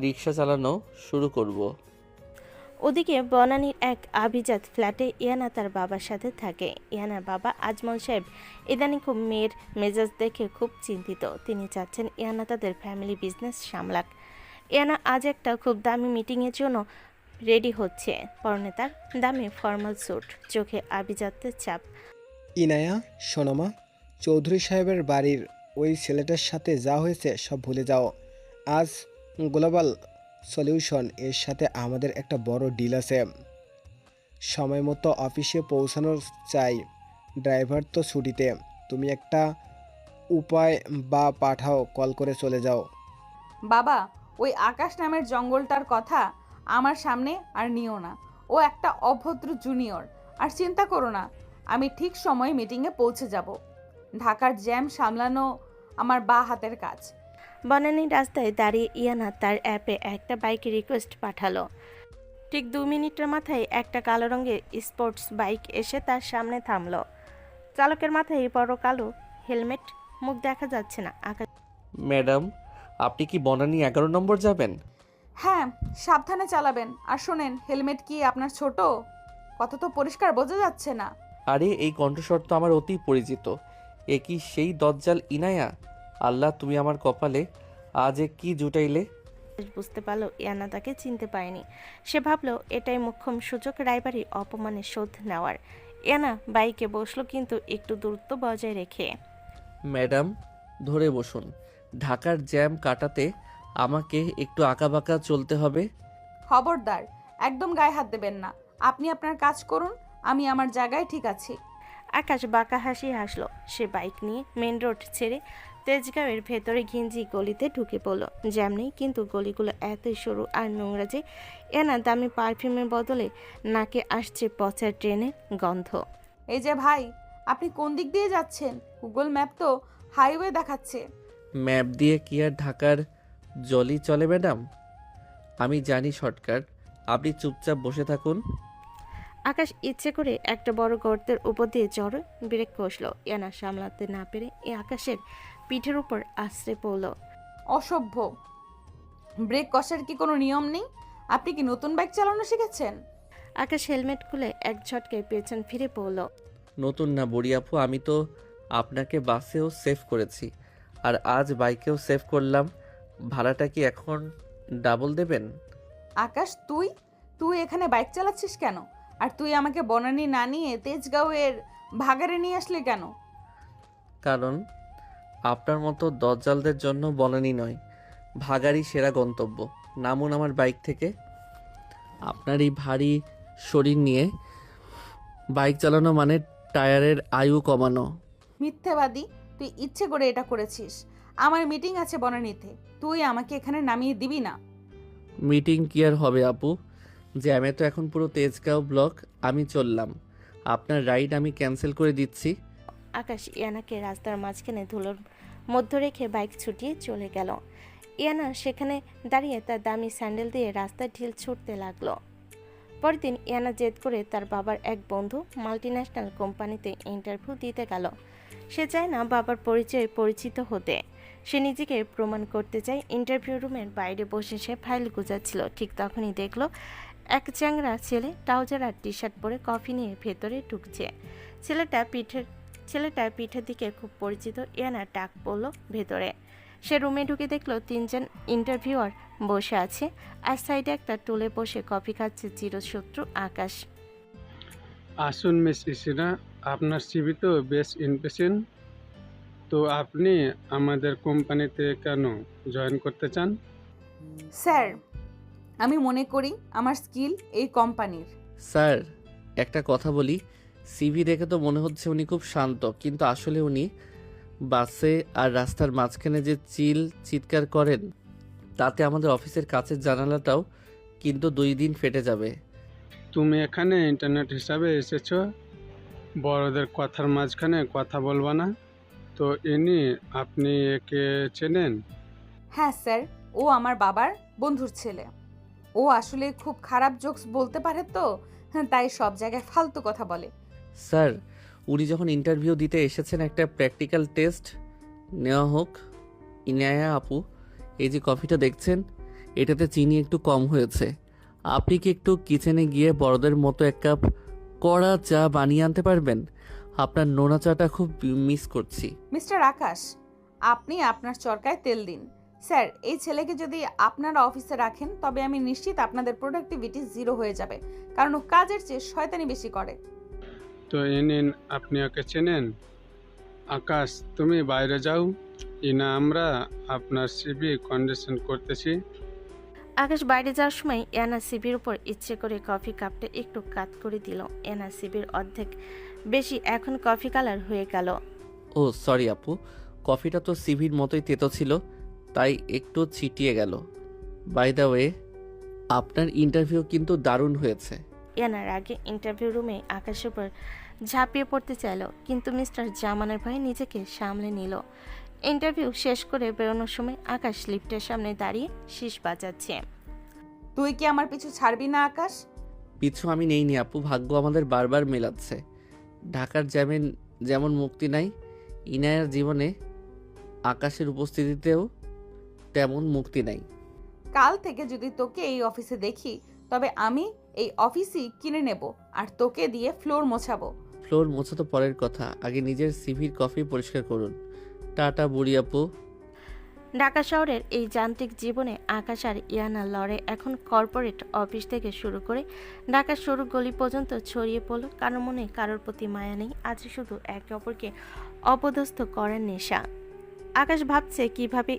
রিক্সা চালানো শুরু করব। ওদিকে বনানীর এক আভিজাত ফ্ল্যাটে ইয়ানা তার বাবার সাথে থাকে। ইয়ানার বাবা আজমল সাহেব ইদানিং খুব মেয়ের মেজাজ দেখে খুব চিন্তিত। তিনি চাচ্ছেন ইয়ানা তাদের ফ্যামিলি বিজনেস সামলাক। ইয়ানা আজ একটা খুব দামি মিটিংয়ের জন্য রেডি হচ্ছে। পরনে তার দামি ফর্মাল স্যুট, চোখে আভিজাত্যের ছাপ। ইনায়া সোনামা, চৌধুরী সাহেবের বাড়ির ওই ছেলেটার সাথে যা হয়েছে সব ভুলে যাও। আজ গ্লোবাল সলিউশন এর সাথে আমাদের একটা বড় ডিল আছে। সময় মতো অফিসে পৌঁছানো চাই। ড্রাইভার তো ছুটিতে। তুমি একটা উপায় বা পাঠাও, কল করে চলে যাও। বাবা, ওই আকাশ নামের জঙ্গলটার কথা আমার সামনে আর নিও না। ও একটা অভদ্র জুনিয়র। আর চিন্তা করো না, আমি ঠিক সময়ে মিটিংয়ে পৌঁছে যাব। ঢাকার জ্যাম সামলানো আমার বা হাতের কাজ। বনানীর রাস্তায় দাঁড়িয়ে ইয়ানা তার অ্যাপে একটা বাইকে রিকোয়েস্ট পাঠালো। ঠিক 2 মিনিটের মাথায় একটা কালো রঙের স্পোর্টস বাইক এসে তার সামনে থামলো। চালকের মাথায় বড় কালো হেলমেট, মুখ দেখা যাচ্ছে না। আকাশ, ম্যাডাম, আপনি কি বনানী 11 নম্বর যাবেন? হ্যাঁ, সাবধানে চালাবেন। আর শোনেন, হেলমেট কি আপনার ছোট? কথা তো পরিষ্কার বোঝা যাচ্ছে না। আরে এই কণ্ঠস্বর তো আমার অতি পরিচিত। এ কি সেই দজ্জাল ইনায়া? আল্লাহ, তুমি আমার কপালে আজ এ কি জুটাইলে। বুঝতে পারলো ইয়ানা তাকে চিনতে পারেনি। সে ভাবলো এটাই মোক্ষম সুযোগ রায়বাড়ির অপমানের শোধ নেওয়ার। ইয়ানা বাইকে বসলো, কিন্তু একটু দূরত্ব বজায় রেখে। ম্যাডাম, ধরে বসুন। ঢাকার জ্যাম কাটাতে আমাকে একটু আঁকাবাঁকা চলতে হবে। খবরদার, একদম গায়ে হাত দেবেন না। আপনি আপনার কাজ করুন, আমি আমার জায়গায় ঠিক আছি। আকাশ বাঁকা হাসি হাসলো। সে বাইক নিয়ে মেন রোড ছেড়ে তেজগাঁওয়ের ভেতরে ঘিঞ্জি গলিতে ঢুকে পড়লো। জ্যাম নেই, কিন্তু গলিগুলো এতই সরু আর নোংরা যে এনা দামি পারফিউমের বদলে নাকে আসছে পচা ট্রেনের গন্ধ। এই যে ভাই, আপনি কোন দিক দিয়ে যাচ্ছেন? গুগল ম্যাপ তো হাইওয়ে দেখাচ্ছে। ম্যাপ দিয়ে কি আর ঢাকার জলই চলে ম্যাডাম? আমি জানি শর্টকাট। আপনি চুপচাপ বসে থাকুন। আকাশ ইচ্ছে করে একটা বড় গর্তের উপর দিয়ে চড়ে ব্রেক কষলো। ইয়ানা সামলাতে না পেরে আকাশের পিঠের উপর আছড়ে পড়ল। অসভ্য! ব্রেক কষার কি কোনো নিয়ম নেই? আপনি কি নতুন বাইক চালানো শিখেছেন? আকাশ হেলমেট খুলে এক ঝটকায় পেছন ফিরে পড়ল। নতুন না বড়ি আপু, আমি তো আপনাকে বাসেও সেভ করেছি, আর আজ বাইকেও সেভ করলাম। ভাড়াটা কি এখন ডাবল দেবেন? আকাশ, তুই এখানে বাইক চালাচ্ছিস কেন? আর তুই আমাকে বনানী না নিয়ে তেজগাঁওয়ের ভাগাড়ে নিয়ে আসলি কেন? কারণ আপনার মতো দজ্জালদের জন্য বনানী নয়, ভাগাড়ই সেরা গন্তব্য। নামুন আমার বাইক থেকে। আপনার এই ভারী শরীর নিয়ে বাইক চালানো মানে টায়ারের আয়ু কমানো। মিথ্যেবাদী! তুই ইচ্ছে করে এটা করেছিস। আমার মিটিং আছে বনানীতে, তুই আমাকে এখানে নামিয়ে দিবি না। মিটিং কি আর হবে আপু? জ্যামে তো এখন পুরো তেজগাঁও ব্লক। আমি চললাম, আপনার রাইড আমি ক্যান্সেল করে দিচ্ছি। আকাশ ইয়ানাকে রাস্তার মাঝখানে ধুলোর মধ্যে রেখে বাইক ছুটিয়ে চলে গেল। ইয়ানা সেখানে দাঁড়িয়ে তার দামি স্যান্ডেল দিয়ে রাস্তায় ঢিল ছুটতে লাগলো। পরের দিন ইয়ানা জেদ করে তার বাবার এক বন্ধু মাল্টিন্যাশনাল কোম্পানিতে ইন্টারভিউ দিতে গেল। সে চায় না বাবার পরিচয়ে পরিচিত হতে। সে নিজেকে প্রমাণ করতে চায়। ইন্টারভিউ রুমের বাইরে বসে সে ফাইল গুজাচ্ছিল। ঠিক তখনই দেখলো এক চ্যাংড়া ছেলে ট্রাউজার আর টি শার্ট পরে কফি নিয়ে ভেতরে ঢুকছে। ছেলেটা পিঠের দিকে খুব পরিচিত। ইয়ানা ডাক পড়লো ভেতরে। সে রুমে ঢুকে দেখলো 3জন ইন্টারভিউয়ার বসে আছে, আর সাইডে একটা টুলে বসে কফি খাচ্ছে চিরশত্রু আকাশ। আসুন মিস ইসিরা, আপনার সিভি তো বেশ ইমপ্রেশন। তো আপনি আমাদের কোম্পানিতে কেন জয়েন করতে চান? স্যার, আমি মনে করি আমার স্কিল এই কোম্পানির। স্যার, একটা কথা বলি। সিভি দেখে তো মনে হচ্ছে উনি খুব শান্ত, কিন্তু আসলে উনি বাসে আর রাস্তার মাঝখানে যে চিৎকার করেন, তাতে আমাদের অফিসের কাছের জানালাটাও কিন্তু 2 দিন ফেটে যাবে। তুমি এখানে ইন্টারনেট হিসাবে এসেছো, বড়দের কথার মাঝখানে কথা বলবা না তো? আপনি একে চেনেন? হ্যাঁ স্যার, ও আমার বাবার বন্ধুর ছেলে। ও আসলে খুব খারাপ জোকস বলতে পারে তো, তাই সব জায়গায় ফালতু কথা বলে। স্যার, উনি যখন ইন্টারভিউ দিতে এসেছেন একটা প্র্যাকটিক্যাল টেস্ট নেওয়া হোক। ইনায়া আপু, এই যে কফিটা দেখছেন, এটাতে চিনি একটু কম হয়েছে। আপনি কি একটু কিচেনে গিয়ে বড়দের মতো 1 কাপ কড়া চা বানিয়ে আনতে পারবেন? আপনার নোনা চাটা খুব মিস করছি। মিস্টার আকাশ, আপনি আপনার চরকায় তেল দিন। স্যার, এই ছেলেকে যদি আপনারা অফিসে রাখেন তবে আমি নিশ্চিত আপনাদের প্রোডাক্টিভিটি 0 হয়ে যাবে, কারণ ও কাজের চেয়ে শয়তানি বেশি করে। তো আপনি ওকে চেনেন? আকাশ তুমি বাইরে যাও, ইনা আমরা আপনার সিবি কন্ডিশন করতেছি। আকাশ বাইরে যাওয়ার সময় এনা সিবির উপর ইচ্ছে করে কফি কাপটা একটু কাত করে দিল। এনা সিবির অর্ধেক বেশি এখন কফি কালার হয়ে গেল। ও সরি আপু, কফিটা তো সিভির মতোই তেতো ছিল, তাই একটু ছিটিয়ে গেল। বাই দ্য ওয়ে, আপনার ইন্টারভিউ কিন্তু দারুণ হয়েছে। এনার আগে ইন্টারভিউ রুমে আকাশের উপর ঝাঁপিয়ে পড়তে চাইল, কিন্তু মিস্টার জামানের ভয়ে নিজেকে সামলে নিল। ইন্টারভিউ শেষ করে বেরোনোর সময় আকাশ লিফটের সামনে দাঁড়িয়ে শীষ বাজাচ্ছে। তুই কি আমার পিছু ছাড়বি না আকাশ? পিছু আমি নেইনি আপু, ভাগ্য আমাদের বারবার মেলাচ্ছে। ঢাকার জ্যামে যেমন মুক্তি নাই, ইনায়ার জীবনে আকাশের উপস্থিতিতেও তেমন মুক্তি নাই। কাল থেকে যদি তোকে এই অফিসে দেখি, তবে আমি এই অফিসই কিনে নেব আর তোকে দিয়ে ফ্লোর মোছাবো। ফ্লোর মোছা তো পরের কথা, আগে নিজের সিভির কফি পরিষ্কার করুন। টাটা বুড়ি আপু। ঢাকা শহরের এই যান্ত্রিক জীবনে আকাশ আর ইয়ানা লড়ে এখন কর্পোরেট অফিস থেকে শুরু করে ঢাকার সরু গলি পর্যন্ত ছড়িয়ে পড়ল। কারোর মনে কারোর প্রতি মায়া নেই, আছে শুধু একে অপরকে অপদস্থ করার নেশা। আকাশ ভাবছে কিভাবে